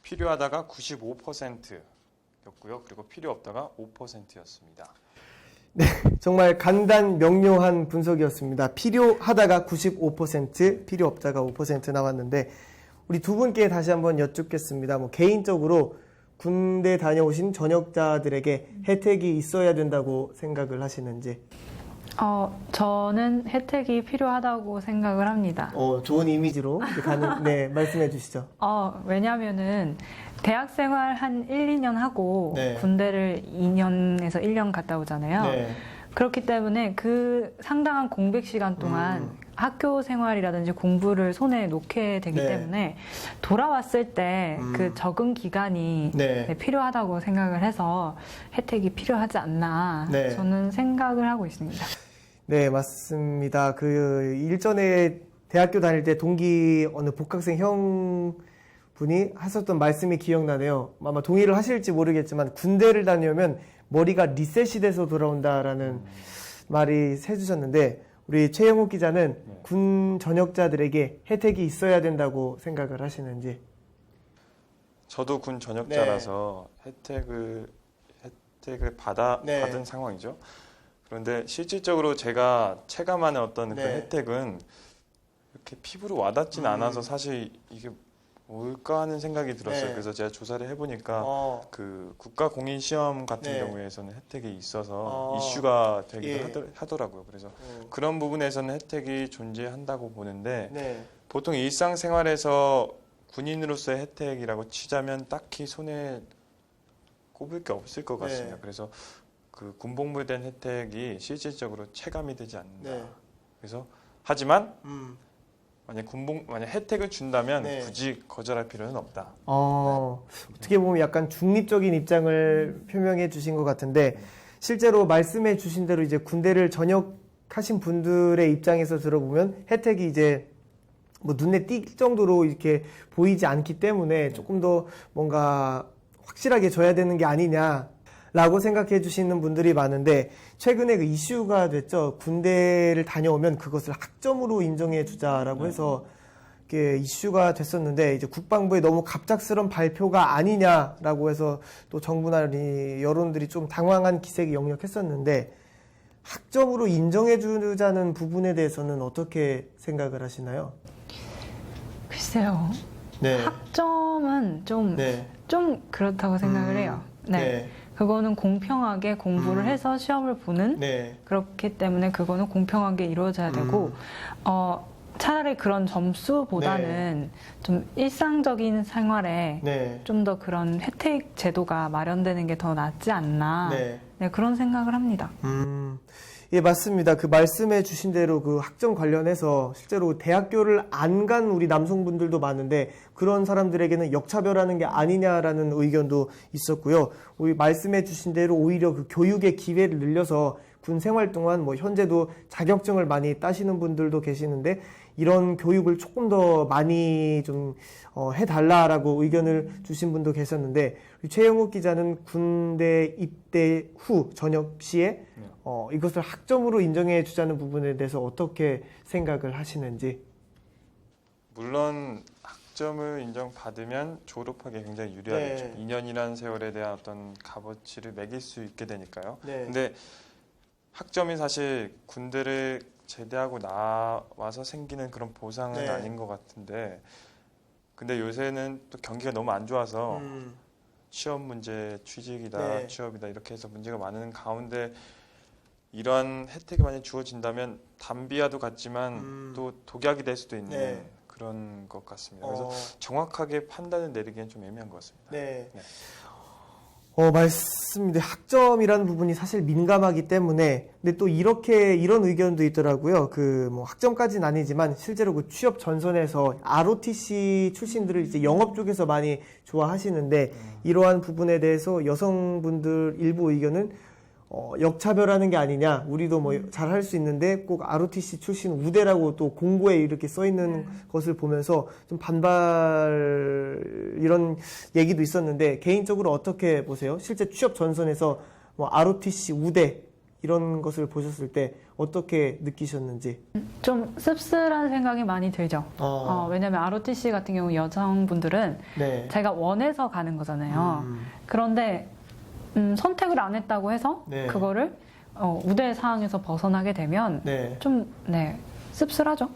필요하다가 95%였고요. 그리고 필요 없다가 5%였습니다. 네, 정말 간단 명료한 분석이었습니다. 필요하다가 95%, 필요 없다가 5% 나왔는데 우리 두 분께 다시 한번 여쭙겠습니다. 개인적으로 군대 다녀오신 전역자들에게 혜택이 있어야 된다고 생각을 하시는지. 저는 혜택이 필요하다고 생각을 합니다. 좋은 이미지로 네, 말씀해 주시죠. 왜냐면은 대학 생활 한 1, 2년 하고 네. 군대를 2년에서 1년 갔다 오잖아요. 네. 그렇기 때문에 그 상당한 공백 시간 동안 학교 생활이라든지 공부를 손에 놓게 되기 네. 때문에 돌아왔을 때 그 적응 기간이 네. 필요하다고 생각을 해서 혜택이 필요하지 않나 네. 저는 생각을 하고 있습니다. 네, 맞습니다. 일전에 대학교 다닐 때 동기 어느 복학생 형분이 하셨던 말씀이 기억나네요. 아마 동의를 하실지 모르겠지만 군대를 다녀오면 머리가 리셋이 돼서 돌아온다라는 말이 해주셨는데 우리 최영욱 기자는 군 전역자들에게 혜택이 있어야 된다고 생각을 하시는지. 저도 군 전역자라서 혜택을 네. 받은 상황이죠. 그런데 실질적으로 제가 체감하는 어떤 그 네. 혜택은 이렇게 피부로 와닿지는 않아서 사실 이게 뭘까 하는 생각이 들었어요. 네. 그래서 제가 조사를 해보니까 그 국가 공인 시험 같은 네. 경우에서는 혜택이 있어서 이슈가 되기도 하더라고요. 그래서 그런 부분에서는 혜택이 존재한다고 보는데 네. 보통 일상생활에서 군인으로서의 혜택이라고 치자면 딱히 손에 꼽을 게 없을 것 같습니다. 네. 그래서 그 군복무에 대한 혜택이 실질적으로 체감이 되지 않는다. 네. 그래서 하지만 만약 혜택을 준다면 네. 굳이 거절할 필요는 없다. 어떻게 보면 약간 중립적인 입장을 표명해 주신 것 같은데 실제로 말씀해 주신 대로 이제 군대를 전역하신 분들의 입장에서 들어보면 혜택이 이제 눈에 띌 정도로 이렇게 보이지 않기 때문에 조금 더 뭔가 확실하게 줘야 되는 게 아니냐라고 생각해 주시는 분들이 많은데 최근에 그 이슈가 됐죠. 군대를 다녀오면 그것을 학점으로 인정해 주자라고 해서 이게 이슈가 됐었는데 이제 국방부의 너무 갑작스런 발표가 아니냐라고 해서 또 정부나 여론들이 좀 당황한 기색이 역력했었는데 학점으로 인정해 주자는 부분에 대해서는 어떻게 생각을 하시나요? 글쎄요. 네. 학점은 좀 그렇다고 생각을 해요. 네. 그거는 공평하게 공부를 해서 시험을 보는 그렇기 때문에 그거는 공평하게 이루어져야 되고 차라리 그런 점수보다는 좀 일상적인 생활에 좀 더 그런 혜택 제도가 마련되는 게 더 낫지 않나 그런 생각을 합니다. 예, 맞습니다. 그 말씀해 주신 대로 그 학점 관련해서 실제로 대학교를 안 간 우리 남성분들도 많은데 그런 사람들에게는 역차별하는 게 아니냐라는 의견도 있었고요. 우리 말씀해 주신 대로 오히려 그 교육의 기회를 늘려서 군 생활 동안 현재도 자격증을 많이 따시는 분들도 계시는데 이런 교육을 조금 더 많이 좀 해달라라고 의견을 주신 분도 계셨는데 최영욱 기자는 군대 입대 후 전역 시에 이것을 학점으로 인정해 주자는 부분에 대해서 어떻게 생각을 하시는지. 물론 학점을 인정받으면 졸업하기에 굉장히 유리하겠죠. 2년이라는 세월에 대한 어떤 값어치를 매길 수 있게 되니까요. 근데 학점이 사실 군대를 제대하고 나와서 생기는 그런 보상은 아닌 것 같은데 근데 요새는 또 경기가 너무 안 좋아서 취업 문제, 취직이다, 취업이다 이렇게 해서 문제가 많은 가운데 이러한 혜택이 만약 주어진다면 담비와도 같지만 또 독약이 될 수도 있는 그런 것 같습니다. 그래서 정확하게 판단을 내리기엔 좀 애매한 것 같습니다. 맞습니다. 학점이라는 부분이 사실 민감하기 때문에 근데 또 이런 의견도 있더라고요. 학점까지는 아니지만 실제로 그 취업 전선에서 ROTC 출신들을 이제 영업 쪽에서 많이 좋아하시는데 이러한 부분에 대해서 여성분들 일부 의견은 역차별하는 게 아니냐. 우리도 잘 할 수 있는데 꼭 ROTC 출신 우대라고 또 공고에 이렇게 써 있는 것을 보면서 좀 반발 이런 얘기도 있었는데 개인적으로 어떻게 보세요? 실제 취업 전선에서 ROTC 우대 이런 것을 보셨을 때 어떻게 느끼셨는지? 좀 씁쓸한 생각이 많이 들죠. 왜냐면 ROTC 같은 경우 여성분들은 네. 자기가 원해서 가는 거잖아요. 그런데 선택을 안 했다고 해서 네. 그거를 우대 사항에서 벗어나게 되면 좀 씁쓸하죠.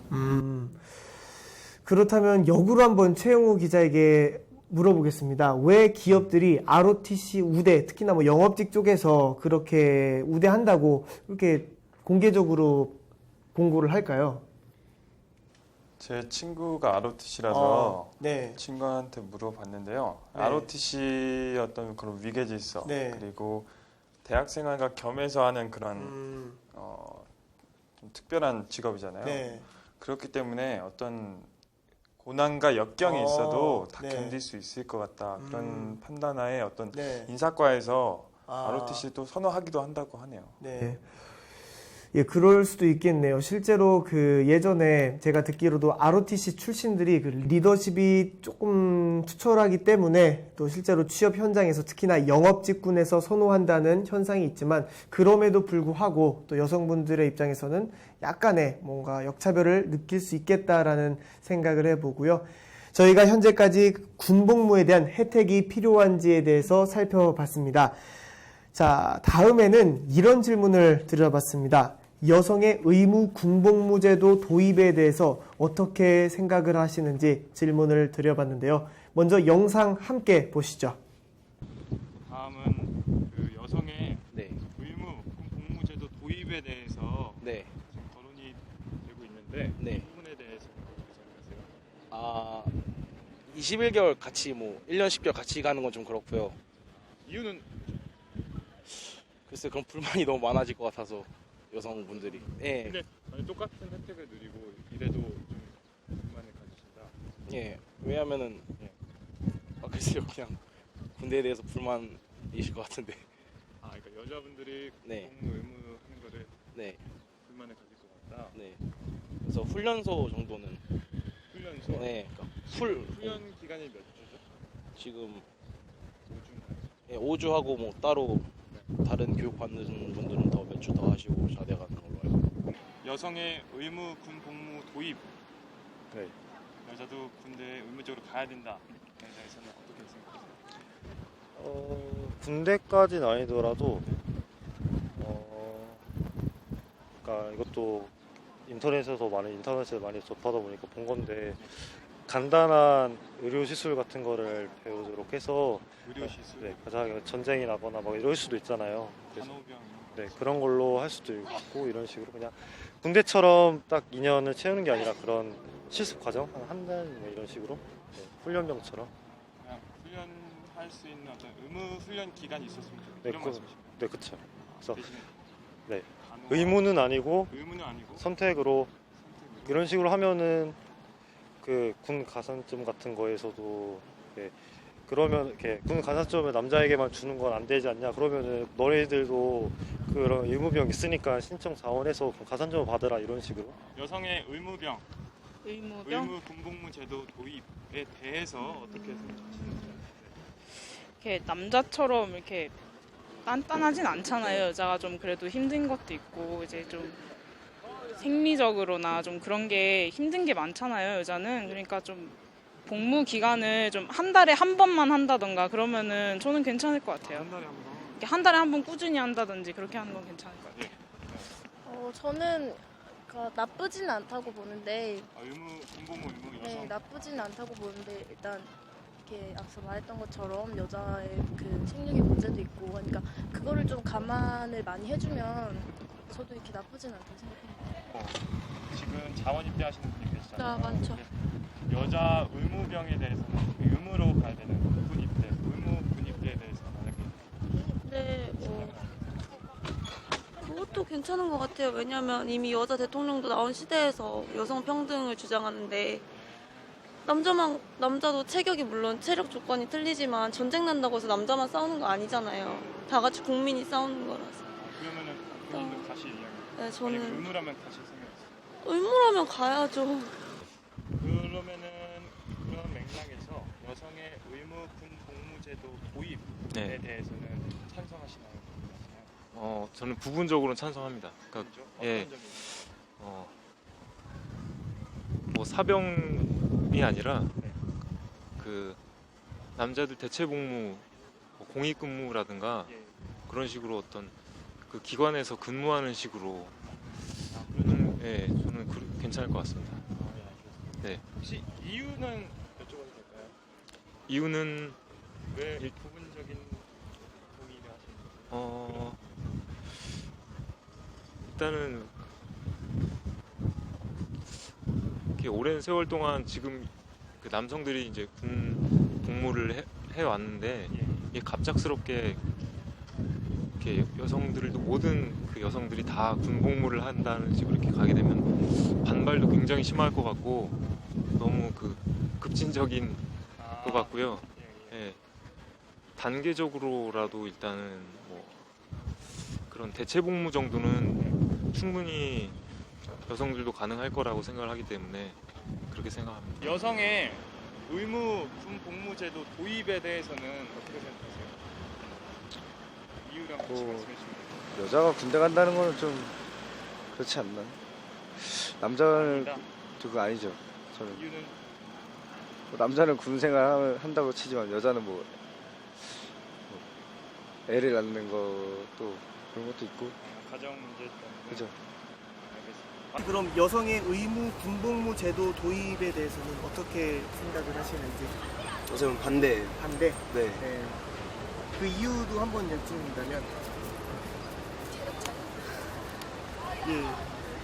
그렇다면 역으로 한번 최영우 기자에게 물어보겠습니다. 왜 기업들이 ROTC 우대, 특히나 뭐 영업직 쪽에서 그렇게 우대한다고 이렇게 공개적으로 공고를 할까요? 제 친구가 ROTC라서 네. 친구한테 물어봤는데요. 네. ROTC 어떤 그런 위계 질서 그리고 대학생활과 겸해서 하는 그런 좀 특별한 직업이잖아요. 그렇기 때문에 어떤 고난과 역경이 있어도 다 견딜 수 있을 것 같다. 그런 판단하에 어떤 인사과에서 ROTC도 선호하기도 한다고 하네요. 네. 예, 그럴 수도 있겠네요. 실제로 그 예전에 제가 듣기로도 ROTC 출신들이 그 리더십이 조금 투철하기 때문에 또 실제로 취업 현장에서 특히나 영업 직군에서 선호한다는 현상이 있지만 그럼에도 불구하고 또 여성분들의 입장에서는 약간의 뭔가 역차별을 느낄 수 있겠다라는 생각을 해보고요. 저희가 현재까지 군복무에 대한 혜택이 필요한지에 대해서 살펴봤습니다. 자, 다음에는 이런 질문을 드려봤습니다. 여성의 의무 군복무제도 도입에 대해서 어떻게 생각을 하시는지 질문을 드려봤는데요. 먼저 영상 함께 보시죠. 다음은 그 여성의 의무 군복무제도 도입에 대해서 지금 거론이 되고 있는데 이 부분에 대해서 어떻게 생각하세요? 21개월 같이 1년 10개월 같이 가는 건 좀 그렇고요. 이유는 글쎄 그런 불만이 너무 많아질 것 같아서 여성분들이. 근데 똑같은 혜택을 누리고 이래도 좀 불만을 가지신다. 왜냐면은 글쎄요 그냥 군대에 대해서 불만이실 것 같은데. 그러니까 여자분들이 군복무 의무하는 거를 불만을 가질 것 같다. 그래서 훈련소 정도는. 훈련소? 그러니까 훈련 기간이 몇 주죠? 지금 5주인가요? 5주 하고 따로 다른 교육 받는 분들은 더 몇 주 더 하시고 자대가는 걸로 알고 있습니다. 여성의 의무 군복무 도입. 여자도 군대에 의무적으로 가야 된다. 대해서는 어떻게 생각하세요? 군대까지는 아니더라도 그러니까 이것도 인터넷에 많이 접하다 보니까 본 건데 간단한 의료 시술 같은 거를 배우도록 해서 의료 시술? 가장 전쟁이 나거나 이럴 수도 있잖아요. 간호병. 그런 걸로 할 수도 있고 이런 식으로 그냥 군대처럼 딱 2년을 채우는 게 아니라 그런 실습 과정 한 달 이런 식으로 훈련병처럼. 그냥 훈련할 수 있는 어떤 의무 훈련 기간이 있었으면 좋겠다. 이런 말씀이신가요? 네, 그렇죠. 그래서 대신에 의무는 아니고 선택으로 이런 식으로 하면은 그 군 가산점 같은 거에서도 그러면 이렇게 군 가산점을 남자에게만 주는 건 안 되지 않냐? 그러면은 너희들도 그런 의무병 있으니까 신청 자원해서 가산점을 받으라 이런 식으로. 여성의 의무 군복무 제도 도입에 대해서 어떻게 생각하시는지? 이렇게 남자처럼 이렇게 단단하진 않잖아요. 여자가 좀 그래도 힘든 것도 있고 이제 좀 생리적으로나 좀 그런 게 힘든 게 많잖아요. 여자는. 그러니까 좀 복무 기간을 좀 한 달에 한 번만 한다던가 그러면은 저는 괜찮을 것 같아요. 한 달에 한 번. 이렇게 한 달에 한 번 꾸준히 한다든지 그렇게 하는 건 괜찮을 것 같아요. 저는 나쁘지는 않다고 보는데. 군복무 의무 여성. 나쁘지는 않다고 보는데 일단 이렇게 앞서 말했던 것처럼 여자의 그 생리의 문제도 있고 그러니까 그거를 좀 감안을 많이 해주면 저도 이렇게 나쁘진 않다고 생각합니다. 지금 자원 입대하시는 분이 계시잖아요. 많죠. 여자 의무병에 대해서는 의무로 가야 되는 군입대, 의무 군입대에 대해서 만약에 그것도 괜찮은 것 같아요. 왜냐하면 이미 여자 대통령도 나온 시대에서 여성 평등을 주장하는데 남자도 체격이 물론 체력 조건이 틀리지만 전쟁 난다고 해서 남자만 싸우는 거 아니잖아요. 다 같이 국민이 싸우는 거라서. 그러면은 그건 다시 이야기. 저는 의무라면 다시 생각했어요. 의무라면 가야죠. 그러면은 그런 맥락에서 여성의 의무 군복무제도 도입에 대해서는 찬성하시나요? 저는 부분적으로는 찬성합니다. 그러니까 예, 뭐 사병이 아니라 그 남자들 대체 복무, 뭐 공익근무라든가 그런 식으로 어떤 그 기관에서 근무하는 식으로 예, 저는 괜찮을 것 같습니다. 네. 혹시 이유는 여쭤봐도 될까요? 이유는 왜 부분적인 동의를 하시는 거예요? 일단은 이렇게 오랜 세월 동안 지금 그 남성들이 이제 군 복무를 해 왔는데 이게 갑작스럽게 이렇게 여성들도 모든 그 여성들이 다 군 복무를 한다는 식으로 이렇게 가게 되면 반발도 굉장히 심할 것 같고 너무 그 급진적인 것 같고요. 예. 단계적으로라도 일단은 뭐 그런 대체 복무 정도는 충분히 여성들도 가능할 거라고 생각을 하기 때문에 그렇게 생각합니다. 여성의 의무 군 복무제도 도입에 대해서는 어떻게 생각하세요? 이유랑 같이 말씀해 주시면 돼요. 여자가 군대 간다는 거는 좀 그렇지 않나? 남자는 그거 아니죠. 저는 이유는 뭐 남자는 군 생활 한다고 치지만 여자는 뭐 애를 낳는 것도 그런 것도 있고. 가정 문제 때문에. 그죠. 알겠습니다. 그럼 여성의 의무 군복무 제도 도입에 대해서는 어떻게 생각을 하시는지? 저는 반대예요. 반대? 네. 네. 그 이유도 한번 여쭤본다면? 예.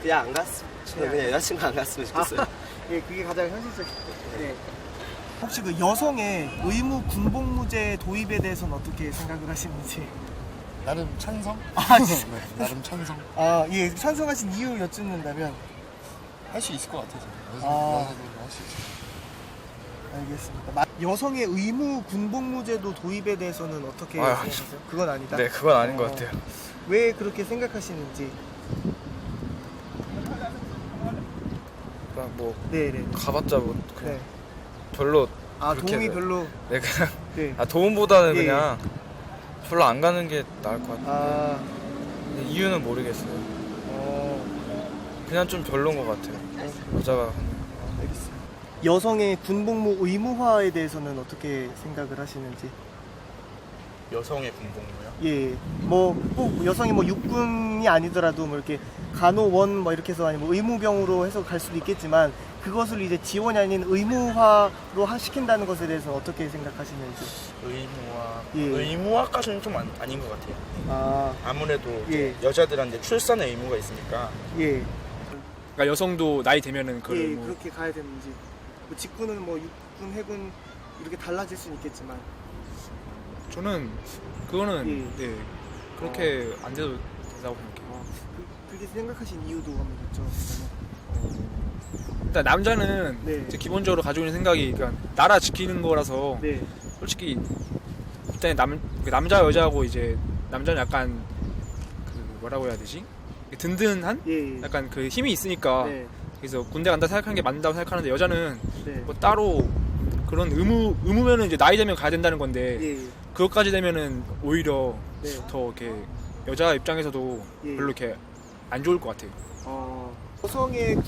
그냥 안 갔으면, 저는 그냥 여자친구 안 갔으면 좋겠어요. 예, 그게 가장 현실적이죠. 네. 혹시 그 여성의 의무 군복무제 도입에 대해서는 어떻게 생각을 하시는지? 나름 찬성? 아, 네, 나름 찬성. 아, 예, 찬성하신 이유 여쭙는다면? 할 수 있을 것 같아요. 아. 여자도 할 수 있어요. 알겠습니다. 여성의 의무 군복무제도 도입에 대해서는 어떻게 생각하세요? 그건 아니다? 네, 그건 아닌 것 같아요. 왜 그렇게 생각하시는지? 그러니까 뭐 네네. 가봤자 뭐 그냥 네. 별로 아, 그렇게 도움이 별로. 네, 그냥 네. 도움보다는 예, 그냥 별로 안 가는 게 나을 것 같아요. 아, 근데 이유는 모르겠어요. 그냥 좀 별론 것 같아요. 여자가 하는. 알겠습니다. 여성의 군복무 의무화에 대해서는 어떻게 생각을 하시는지? 여성의 군복무요? 예, 뭐 꼭 여성이 뭐 육군이 아니더라도 뭐 이렇게 간호원 뭐 이렇게 해서 아니면 의무병으로 해서 갈 수도 있겠지만 그것을 이제 지원이 아닌 의무화로 시킨다는 것에 대해서 어떻게 생각하시는지? 의무화. 예. 의무화까지는 좀 아닌 것 같아요. 아, 아무래도 예. 여자들한테 출산의 의무가 있으니까. 예, 그러니까 여성도 나이 되면은 그 예, 그렇게 가야 되는지. 뭐 직군은 뭐 육군, 해군 이렇게 달라질 수는 있겠지만. 저는 그거는 예. 네 그렇게 안 돼도 된다고 생각해요. 그렇게 생각하신 이유도 한번 여쭤보면. 일단 남자는 네. 이제 기본적으로 가지고 있는 생각이 그러니까 나라 지키는 거라서 네. 솔직히 일단 남자 여자하고 이제 남자는 약간 그 뭐라고 해야 되지? 든든한 예. 약간 그 힘이 있으니까 네. 그래서 군대 간다 생각하는 게 맞는다고 생각하는데 여자는 네. 뭐 따로 그런 의무면은 이제 나이 되면 가야 된다는 건데 예. 그것까지 되면은 오히려 네. 더 이렇게 여자 입장에서도 예. 별로 이렇게 안 좋을 것 같아요. 여성의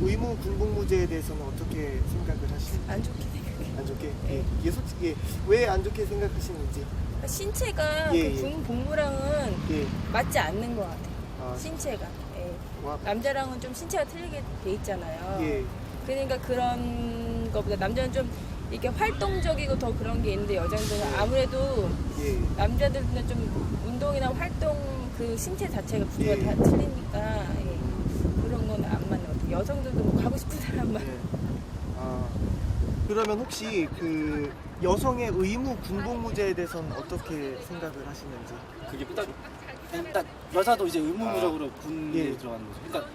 의무 군복무제에 대해서는 어떻게 생각을 하시는지? 안 좋게 생각해요. 안 좋게? 예. 이게 솔직히 왜 안 좋게 생각하시는지? 신체가 예, 그 군 복무랑은 예. 맞지 않는 것 같아요. 아, 신체가. 예. 와. 남자랑은 좀 신체가 틀리게 돼 있잖아요. 예. 그러니까 그런 것보다 남자는 좀 이렇게 활동적이고 더 그런 게 있는데 여자들은 아무래도 예. 남자들은 좀 운동이나 활동 그 신체 자체가 구조가 예. 다 틀리니까 예. 그런 건 안 맞는 것 같아요. 여성들도 뭐 가고 싶은 사람만. 예. 그러면 혹시 그 여성의 의무 군복무제에 대해서는 어떻게 생각을 하시는지? 그게 일단 여자도 이제 의무적으로 군대에 예. 들어가는 거죠. 그러니까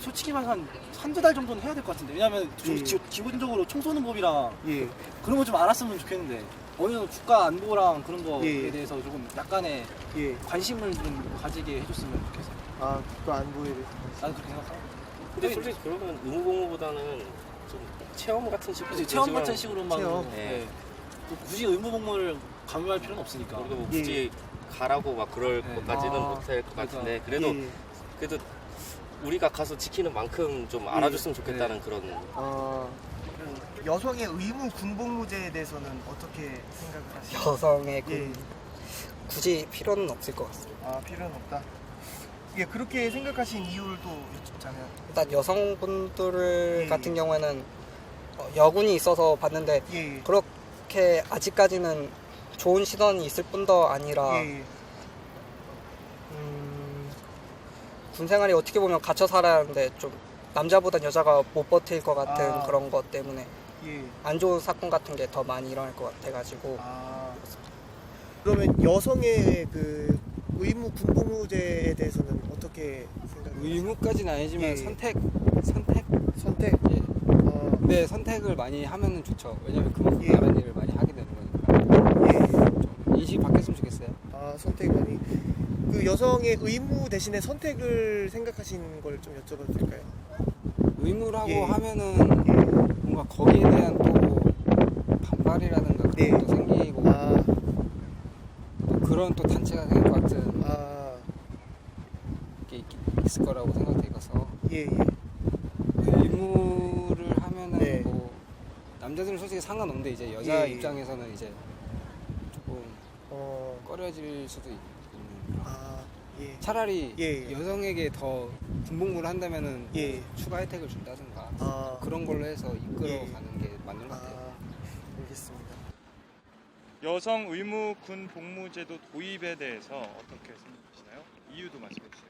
솔직히 말해서 한두 달 정도는 해야 될 것 같은데 왜냐면 예. 기본적으로 총 쏘는 법이랑 예. 그런 거 좀 알았으면 좋겠는데 어느 정도 국가 안보랑 그런 거에 예. 대해서 조금 약간의 예. 관심을 좀 가지게 해줬으면 좋겠어요. 아, 국가 안보에 대해서. 나도 그렇게 생각하고. 근데 솔직히 그러면 의무복무보다는 좀 체험 같은 식으로. 체험 같은 식으로만. 체험. 네. 또 굳이 의무복무를 강요할 필요는 없으니까. 우리도 뭐 굳이 가라고 막 그럴 것까지는 못할 것 같은데 그래도 그래도 우리가 가서 지키는 만큼 좀 알아줬으면 좋겠다는 그런. 여성의 의무 군복무제에 대해서는 어떻게 생각을 하시나요? 여성의 굳이 필요는 없을 것 같습니다. 아, 필요는 없다. 예, 그렇게 생각하신 이유를 또 여쭙자면 일단 여성분들 같은 경우에는 여군이 있어서 봤는데 그렇게 아직까지는 좋은 시선이 있을 뿐더 아니라 군 생활이 어떻게 보면 갇혀 살아야 하는데 좀 남자보단 여자가 못 버틸 것 같은 그런 것 때문에 안 좋은 사건 같은 게 더 많이 일어날 것 같아가지고. 그러면 여성의 그 의무 군복무제에 대해서는 어떻게 생각해요? 의무까지는 아니지만 선택. 예. 네, 선택을 많이 하면은 좋죠. 왜냐면 그만큼 다른 일을 많이 하게 되는 거니까. 좀 인식이 바뀌었으면 좋겠어요. 아, 선택 많이. 그 여성의 의무 대신에 선택을 생각하신 걸 좀 여쭤봐도 될까요? 의무라고 하면은 뭔가 거기에 대한 또 반발이라든가 그런 것도 생기고 또 그런 또 단체가 생길 것 같은 게 있을 거라고 생각돼서 의무를 하면은 뭐 남자들은 솔직히 상관없는데 이제 여자 입장에서는 이제 조금 꺼려질 수도 있는 차라리 여성에게 더 군복무를 한다면은 뭐 추가 혜택을 준다든가 그런 걸로 해서 이끌어가는 게 맞는 것 같아요. 알겠습니다. 여성 의무 군 복무제도 도입에 대해서 어떻게 생각하시나요? 이유도 말씀해 주세요.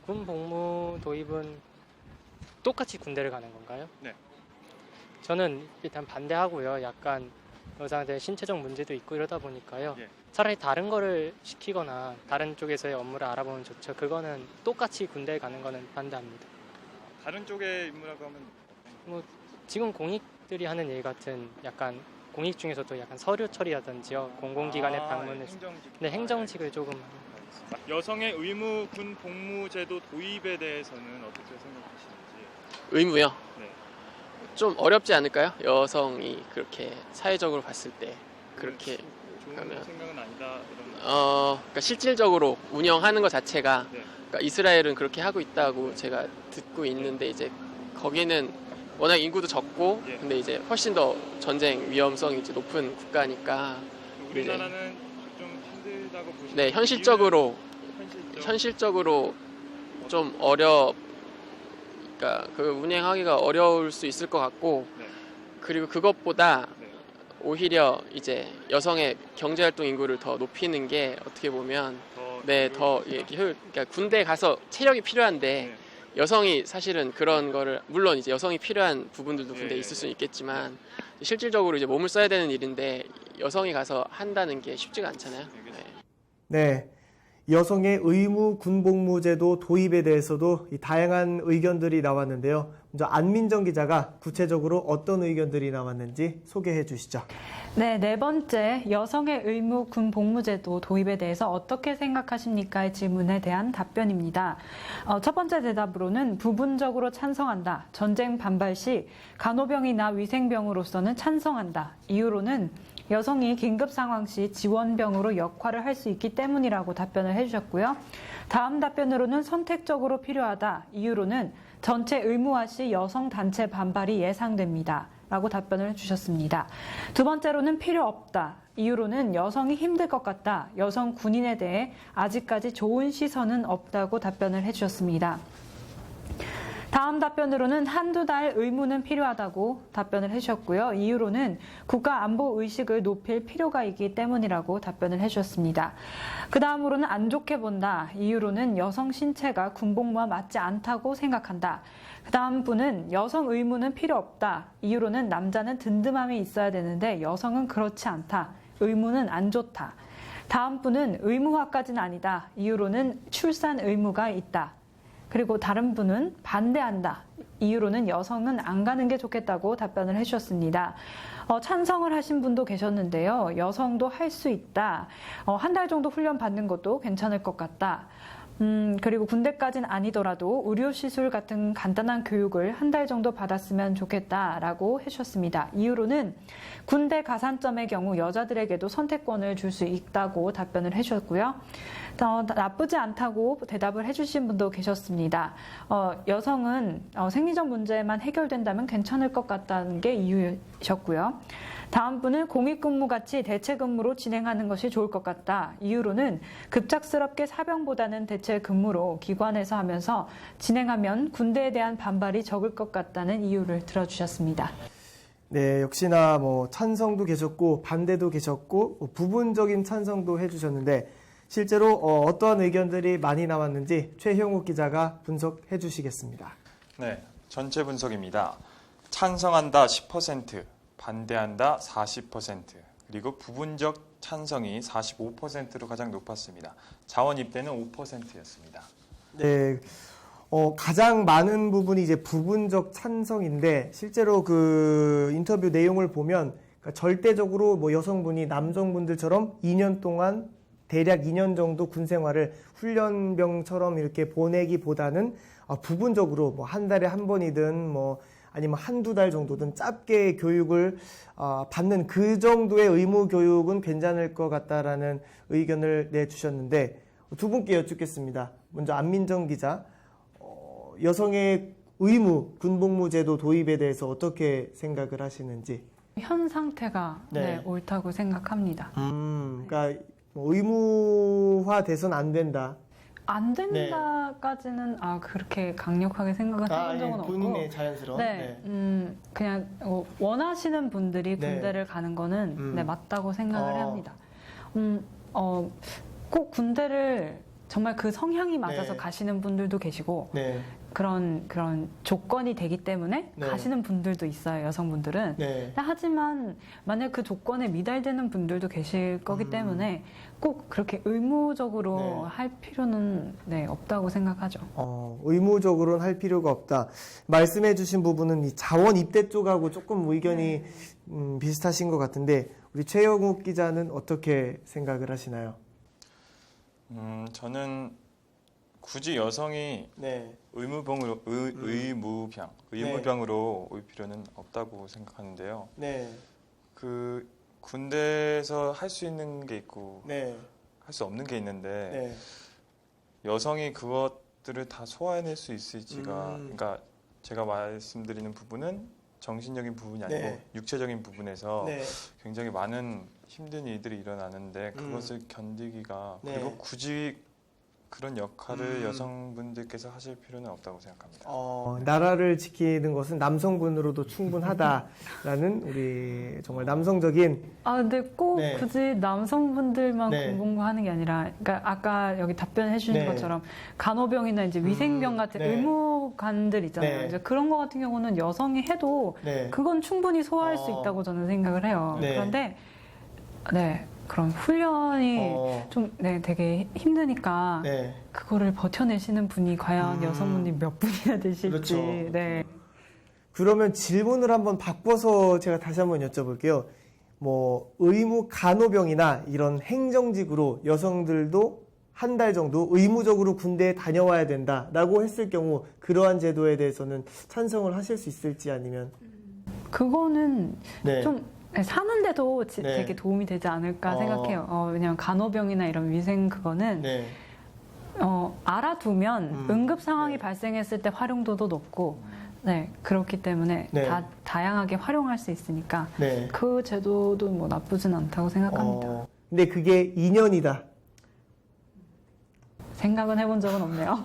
군 복무 도입은 똑같이 군대를 가는 건가요? 네. 저는 일단 반대하고요. 약간 여성들 신체적 문제도 있고 이러다 보니까요. 차라리 다른 거를 시키거나 다른 쪽에서의 업무를 알아보면 좋죠. 그거는 똑같이 군대에 가는 거는 반대합니다. 다른 쪽의 임무라고 하면 뭐 지금 공익들이 하는 일 같은 약간 공익 중에서도 약간 서류 처리라든지요. 공공기관의 방문을 행정직을 조금 여성의 의무 군 복무제도 도입에 대해서는 어떻게 생각하시는지? 의무요? 네. 좀 어렵지 않을까요? 여성이 그렇게 사회적으로 봤을 때 그렇게 좋은 하면 생각은 아니다 이런. 그러니까 실질적으로 운영하는 것 자체가 그러니까 이스라엘은 그렇게 하고 있다고 제가 듣고 있는데 이제 거기는 워낙 인구도 적고 근데 이제 훨씬 더 전쟁 위험성이 이제 높은 국가니까 우리나라는 좀 힘들다고 보시나요? 네, 현실적으로 좀 그러니까 그 운행하기가 어려울 수 있을 것 같고 그리고 그것보다 오히려 이제 여성의 경제활동 인구를 더 높이는 게 어떻게 보면 그러니까 군대 가서 체력이 필요한데 여성이 사실은 그런 거를 물론 이제 여성이 필요한 부분들도 군대에 있을 수는 있겠지만 실질적으로 이제 몸을 써야 되는 일인데 여성이 가서 한다는 게 쉽지가 않잖아요. 네. 여성의 의무 군복무제도 도입에 대해서도 다양한 의견들이 나왔는데요. 먼저 안민정 기자가 구체적으로 어떤 의견들이 나왔는지 소개해 주시죠. 네, 네 번째 여성의 의무 군복무제도 도입에 대해서 어떻게 생각하십니까의 질문에 대한 답변입니다. 첫 번째 대답으로는 부분적으로 찬성한다. 전쟁 반발 시 간호병이나 위생병으로서는 찬성한다. 이유로는 여성이 긴급 상황 시 지원병으로 역할을 할 수 있기 때문이라고 답변을 해주셨고요. 다음 답변으로는 선택적으로 필요하다. 이유로는 전체 의무화 시 여성 단체 반발이 예상됩니다. 라고 답변을 주셨습니다. 두 번째로는 필요 없다. 이유로는 여성이 힘들 것 같다. 여성 군인에 대해 아직까지 좋은 시선은 없다고 답변을 해주셨습니다. 다음 답변으로는 한두 달 의무는 필요하다고 답변을 해주셨고요. 이유로는 국가 안보 의식을 높일 필요가 있기 때문이라고 답변을 해주셨습니다. 그 다음으로는 안 좋게 본다. 이유로는 여성 신체가 군복무와 맞지 않다고 생각한다. 그 다음 분은 여성 의무는 필요 없다. 이유로는 남자는 든든함이 있어야 되는데 여성은 그렇지 않다. 의무는 안 좋다. 다음 분은 의무화까지는 아니다. 이유로는 출산 의무가 있다. 그리고 다른 분은 반대한다. 이유로는 여성은 안 가는 게 좋겠다고 답변을 해주셨습니다. 찬성을 하신 분도 계셨는데요. 여성도 할 수 있다. 한 달 정도 훈련 받는 것도 괜찮을 것 같다. 그리고 군대까지는 아니더라도 의료시술 같은 간단한 교육을 한 달 정도 받았으면 좋겠다라고 해주셨습니다. 이유로는 군대 가산점의 경우 여자들에게도 선택권을 줄 수 있다고 답변을 해주셨고요. 나쁘지 않다고 대답을 해주신 분도 계셨습니다. 여성은 생리적 문제만 해결된다면 괜찮을 것 같다는 게 이유셨고요. 다음 분은 공익근무같이 대체근무로 진행하는 것이 좋을 것 같다. 이유로는 급작스럽게 사병보다는 대체근무로 기관에서 하면서 진행하면 군대에 대한 반발이 적을 것 같다는 이유를 들어주셨습니다. 네, 역시나 뭐 찬성도 계셨고 반대도 계셨고 부분적인 찬성도 해주셨는데 실제로 어떠한 의견들이 많이 나왔는지 최형욱 기자가 분석해 주시겠습니다. 네, 전체 분석입니다. 찬성한다 10%, 반대한다 40%, 그리고 부분적 찬성이 45%로 가장 높았습니다. 자원 입대는 5%였습니다. 네, 가장 많은 부분이 이제 부분적 찬성인데 실제로 그 인터뷰 내용을 보면 그러니까 절대적으로 뭐 여성분이 남성분들처럼 2년 동안 대략 2년 정도 군 생활을 훈련병처럼 이렇게 보내기보다는 부분적으로 뭐 한 달에 한 번이든 뭐 아니면 한두 달 정도든 짧게 교육을 받는 그 정도의 의무 교육은 괜찮을 것 같다라는 의견을 내주셨는데 두 분께 여쭙겠습니다. 먼저 안민정 기자, 여성의 의무 군복무제도 도입에 대해서 어떻게 생각을 하시는지. 현 상태가 네, 옳다고 생각합니다. 그러니까 의무화 돼선 안 된다. 안 된다까지는 그렇게 강력하게 생각은 해본 적은 없고 본인의 자연스러운. 그냥 원하시는 분들이 군대를 가는 거는 맞다고 생각을 합니다. 꼭 군대를 정말 그 성향이 맞아서 가시는 분들도 계시고 그런 조건이 되기 때문에 가시는 분들도 있어요, 여성분들은. 하지만 만약 그 조건에 미달되는 분들도 계실 거기 때문에 꼭 그렇게 의무적으로 할 필요는 없다고 생각하죠. 의무적으로는 할 필요가 없다. 말씀해 주신 부분은 이 자원 입대 쪽하고 조금 의견이 비슷하신 것 같은데 우리 최영욱 기자는 어떻게 생각을 하시나요? 저는 굳이 여성이 의무병으로 올 필요는 없다고 생각하는데요. 그 군대에서 할 수 있는 게 있고 할 수 없는 게 있는데 여성이 그것들을 다 소화해낼 수 있을지가 그러니까 제가 말씀드리는 부분은 정신적인 부분이 아니고 육체적인 부분에서 굉장히 많은 힘든 일들이 일어나는데 그것을 견디기가 그리고 굳이 그런 역할을 여성분들께서 하실 필요는 없다고 생각합니다. 나라를 지키는 것은 남성분으로도 충분하다라는 우리 정말 남성적인. 근데 꼭 굳이 남성분들만 군복무하는 게 아니라, 그러니까 아까 여기 답변해 주신 것처럼 간호병이나 이제 위생병 같은 의무관들 있잖아요. 이제 그런 거 같은 경우는 여성이 해도 그건 충분히 소화할 수 있다고 저는 생각을 해요. 그런데 그런 훈련이 좀 되게 힘드니까 그거를 버텨내시는 분이 과연 여성분이 몇 분이나 되실지. 그렇죠. 그러면 질문을 한번 바꿔서 제가 다시 한번 여쭤볼게요. 뭐 의무 간호병이나 이런 행정직으로 여성들도 한 달 정도 의무적으로 군대에 다녀와야 된다라고 했을 경우 그러한 제도에 대해서는 찬성을 하실 수 있을지 아니면 그거는 좀 사는데도 되게 도움이 되지 않을까 생각해요. 왜냐하면 간호병이나 이런 위생 그거는 알아두면 응급 상황이 발생했을 때 활용도도 높고 그렇기 때문에 다양하게 활용할 수 있으니까 그 제도도 뭐 나쁘진 않다고 생각합니다. 근데 그게 2년이다. 생각은 해본 적은 없네요.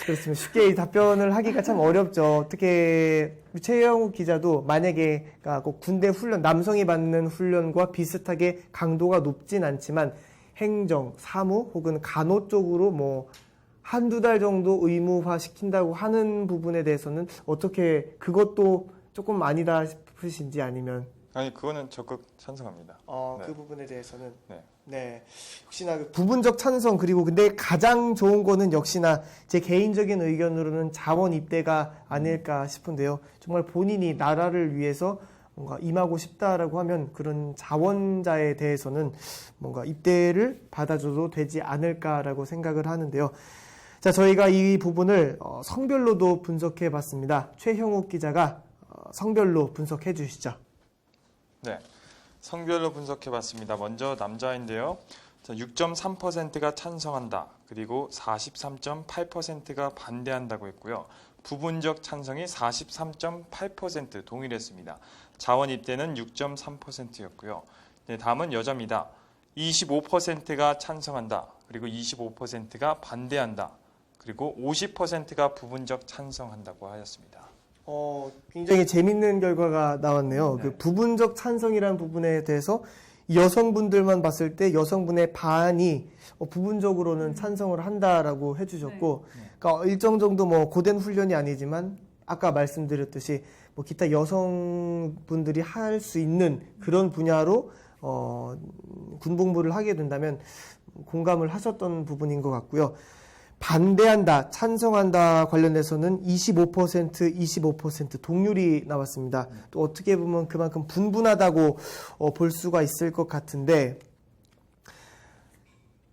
그렇습니다. 쉽게 이 답변을 하기가 참 어렵죠. 어떻게 최영욱 기자도 만약에 꼭 군대 훈련, 남성이 받는 훈련과 비슷하게 강도가 높진 않지만 행정, 사무 혹은 간호 쪽으로 뭐 한두 달 정도 의무화 시킨다고 하는 부분에 대해서는 어떻게 그것도 조금 아니다 싶으신지 아니면 아니 그거는 적극 찬성합니다. 그 부분에 대해서는 역시나 부분적 찬성 그리고 근데 가장 좋은 거는 역시나 제 개인적인 의견으로는 자원 입대가 아닐까 싶은데요. 정말 본인이 나라를 위해서 뭔가 임하고 싶다라고 하면 그런 자원자에 대해서는 뭔가 입대를 받아줘도 되지 않을까라고 생각을 하는데요. 자, 저희가 이 부분을 성별로도 분석해 봤습니다. 최형욱 기자가 성별로 분석해 주시죠. 네, 성별로 분석해 봤습니다. 먼저 남자인데요. 6.3%가 찬성한다. 그리고 43.8%가 반대한다고 했고요. 부분적 찬성이 43.8% 동일했습니다. 자원 입대는 6.3%였고요. 네, 다음은 여자입니다. 25%가 찬성한다. 그리고 25%가 반대한다. 그리고 50%가 부분적 찬성한다고 하였습니다. 굉장히 재밌는 결과가 나왔네요. 그 부분적 찬성이라는 부분에 대해서 여성분들만 봤을 때 여성분의 반이 부분적으로는 찬성을 한다라고 해주셨고, 그러니까 일정 정도 뭐 고된 훈련이 아니지만 아까 말씀드렸듯이 뭐 기타 여성분들이 할 수 있는 그런 분야로 군복무를 하게 된다면 공감을 하셨던 부분인 것 같고요. 반대한다, 찬성한다 관련해서는 25% 동률이 나왔습니다. 또 어떻게 보면 그만큼 분분하다고 볼 수가 있을 것 같은데,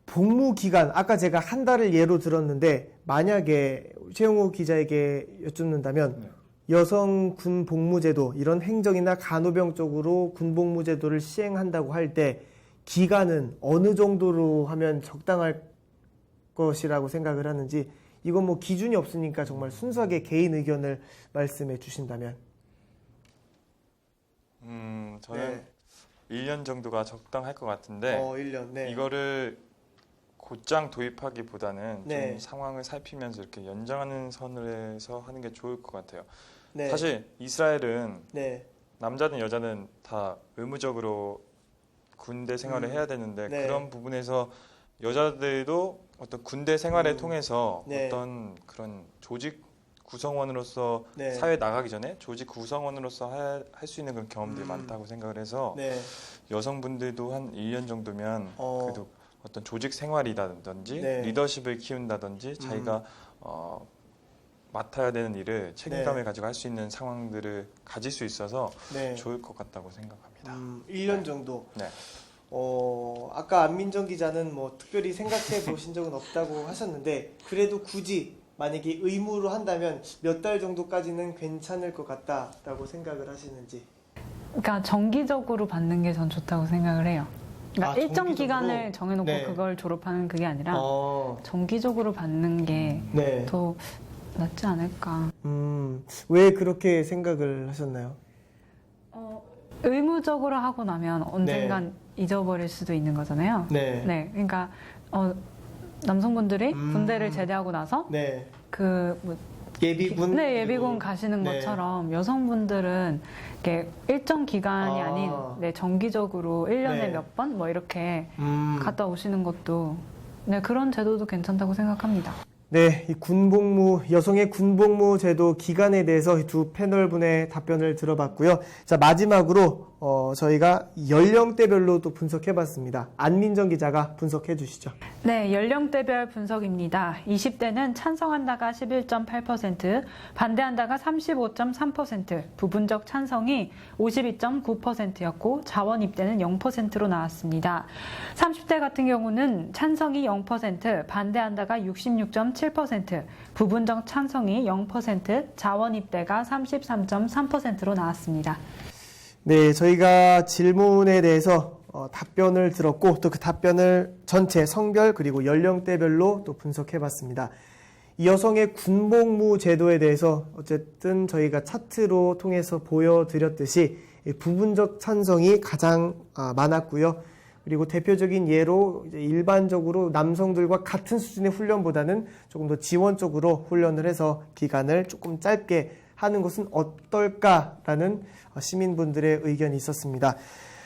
복무 기간, 아까 제가 한 달을 예로 들었는데 만약에 최영호 기자에게 여쭙는다면 여성 군 복무제도, 이런 행정이나 간호병 쪽으로 군 복무제도를 시행한다고 할 때 기간은 어느 정도로 하면 적당할 것이라고 생각을 하는지, 이건 뭐 기준이 없으니까 정말 순수하게 개인 의견을 말씀해 주신다면. 저는 1년 정도가 적당할 것 같은데 1년, 네. 이거를 곧장 도입하기보다는 좀 상황을 살피면서 이렇게 연장하는 선에서 하는 게 좋을 것 같아요. 사실 이스라엘은 남자든 여자든 다 의무적으로 군대 생활을 해야 되는데 그런 부분에서 여자들도 어떤 군대 생활을 통해서 어떤 그런 조직 구성원으로서 사회에 나가기 전에 조직 구성원으로서 할 수 있는 그런 경험들이 많다고 생각을 해서 여성분들도 한 1년 정도면 그래도 어떤 조직 생활이라든지 리더십을 키운다든지 자기가 맡아야 되는 일을 책임감을 가지고 할 수 있는 상황들을 가질 수 있어서 좋을 것 같다고 생각합니다. 1년 정도. 아까 안민정 기자는 뭐 특별히 생각해 보신 적은 없다고 하셨는데, 그래도 굳이 만약에 의무로 한다면 몇 달 정도까지는 괜찮을 것 같다라고 생각을 하시는지. 그러니까 정기적으로 받는 게 전 좋다고 생각을 해요. 그러니까 일정 기간을 정해놓고 그걸 졸업하는 그게 아니라 정기적으로 받는 게 더 낫지 않을까. 왜 그렇게 생각을 하셨나요? 의무적으로 하고 나면 언젠간 잊어버릴 수도 있는 거잖아요. 그러니까 남성분들이 군대를 제대하고 나서 예비군? 예비군 가시는 것처럼 여성분들은 이렇게 일정 기간이 아닌 정기적으로 1년에 몇 번 뭐 이렇게 갔다 오시는 것도 그런 제도도 괜찮다고 생각합니다. 네, 이 군복무, 여성의 군복무 제도 기간에 대해서 두 패널 분의 답변을 들어봤고요. 자, 마지막으로 저희가 연령대별로 또 분석해봤습니다. 안민정 기자가 분석해 주시죠. 네, 연령대별 분석입니다. 20대는 찬성한다가 11.8%, 반대한다가 35.3%, 부분적 찬성이 52.9%였고 자원 입대는 0%로 나왔습니다. 30대 같은 경우는 찬성이 0%, 반대한다가 66.7%, 부분적 찬성이 0%, 자원 입대가 33.3%로 나왔습니다. 네, 저희가 질문에 대해서 답변을 들었고 또 그 답변을 전체 성별 그리고 연령대별로 또 분석해봤습니다. 이 여성의 군복무 제도에 대해서 어쨌든 저희가 차트로 통해서 보여드렸듯이 부분적 찬성이 가장 많았고요. 그리고 대표적인 예로 이제 일반적으로 남성들과 같은 수준의 훈련보다는 조금 더 지원적으로 훈련을 해서 기간을 조금 짧게 하는 것은 어떨까라는 시민분들의 의견이 있었습니다.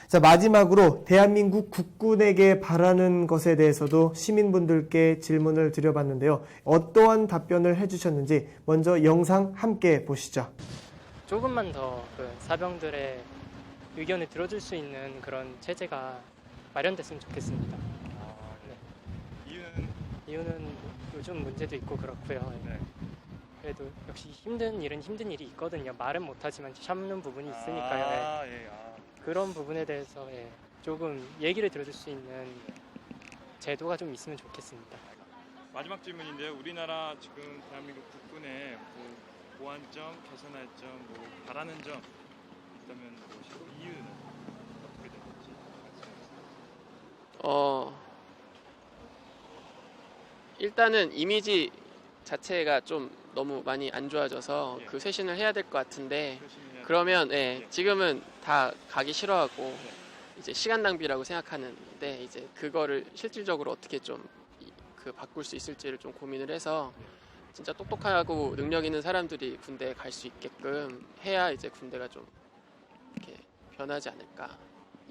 자, 마지막으로 대한민국 국군에게 바라는 것에 대해서도 시민분들께 질문을 드려봤는데요. 어떠한 답변을 해주셨는지 먼저 영상 함께 보시죠. 조금만 더 그 사병들의 의견을 들어줄 수 있는 그런 체제가 마련됐으면 좋겠습니다. 이유는 요즘 문제도 있고 그렇고요. 그래도 역시 힘든 일은 힘든 일이 있거든요. 말은 못하지만 참는 부분이 있으니까요. 예. 그런 부분에 대해서 조금 얘기를 들어줄 수 있는 제도가 좀 있으면 좋겠습니다. 마지막 질문인데요. 우리나라 지금 대한민국 국군의 뭐 보완점, 개선할 점, 뭐 바라는 점 있다면 무엇이고 이유는 어떻게 되는지 일단은 이미지 자체가 좀 너무 많이 안 좋아져서 그 쇄신을 해야 될 것 같은데 그러면 지금은 다 가기 싫어하고 이제 시간 낭비라고 생각하는데 이제 그거를 실질적으로 어떻게 좀 바꿀 수 있을지를 좀 고민을 해서 진짜 똑똑하고 능력 있는 사람들이 군대에 갈 수 있게끔 해야 이제 군대가 좀 이렇게 변하지 않을까.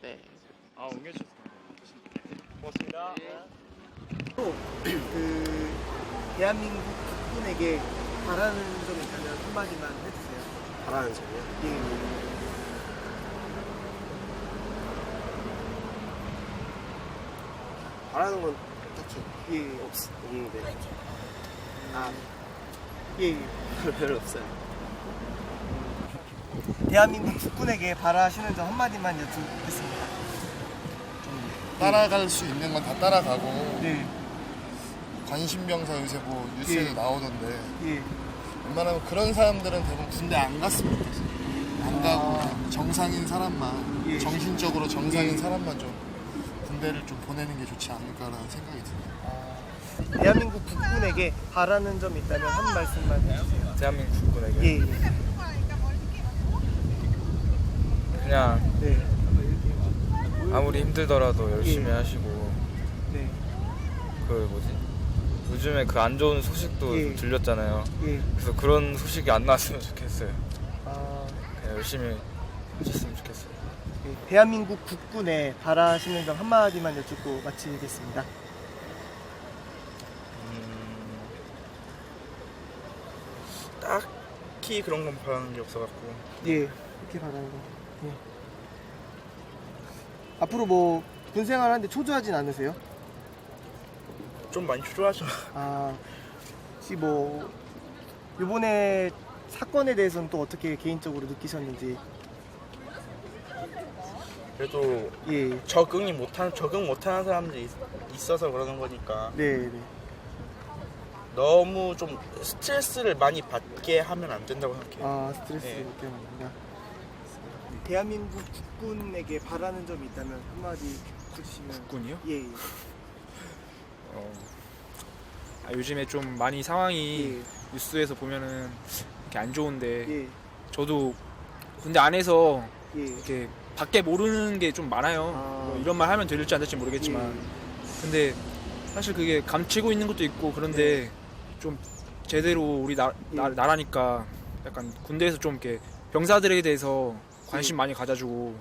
네. 응해주셨습니다. 고맙습니다. 그 대한민국 국군에게 바라는 점이 있다면 한마디만 해주세요. 바라는 점이요? 예. 바라는 건 딱히 없는데. 별로 없어요. 대한민국 국군에게 바라시는 점 한마디만 여쭙겠습니다. 따라갈 수 있는 건 다 따라가고 네. 관심병사 요새 뭐 뉴스에도 나오던데 예. 웬만하면 그런 사람들은 대부분 군대 안 갔으면 좋겠어요. 안 가고 그냥 정상인 사람만 정신적으로 정상인 사람만 좀 군대를 좀 보내는 게 좋지 않을까라는 생각이 듭니다. 대한민국 국군에게 바라는 점이 있다면 한 말씀만 해주세요. 대한민국 국군에게 그냥 아무리 힘들더라도 열심히 하시고 그 요즘에 그 안 좋은 소식도 좀 들렸잖아요. 그래서 그런 소식이 안 나왔으면 좋겠어요. 그냥 열심히 하셨으면 좋겠어요. 대한민국 국군에 바라시는 점 한마디만 여쭙고 마치겠습니다. 딱히 그런 건 바라는 게 없어갖고. 그렇게 바라는 거. 앞으로 뭐 군 생활하는데 초조하진 않으세요? 좀 많이 초조하죠. 혹시 뭐 이번에 사건에 대해서는 또 어떻게 개인적으로 느끼셨는지? 그래도 적응 못하는 사람들이 있어서 그러는 거니까. 너무 좀 스트레스를 많이 받게 하면 안 된다고 생각해요. 스트레스를 받게 하면 안 된다. 대한민국 국군에게 바라는 점이 있다면 한마디 해주시면. 국군이요? 예. 요즘에 좀 많이 상황이 뉴스에서 보면은 이렇게 안 좋은데 저도 군대 안에서 이렇게 밖에 모르는 게 좀 많아요. 뭐 이런 말 하면 될지 안 될지 모르겠지만 근데 사실 그게 감추고 있는 것도 있고 그런데 좀 제대로 우리 나라니까 약간 군대에서 좀 이렇게 병사들에 대해서 관심 많이 가져주고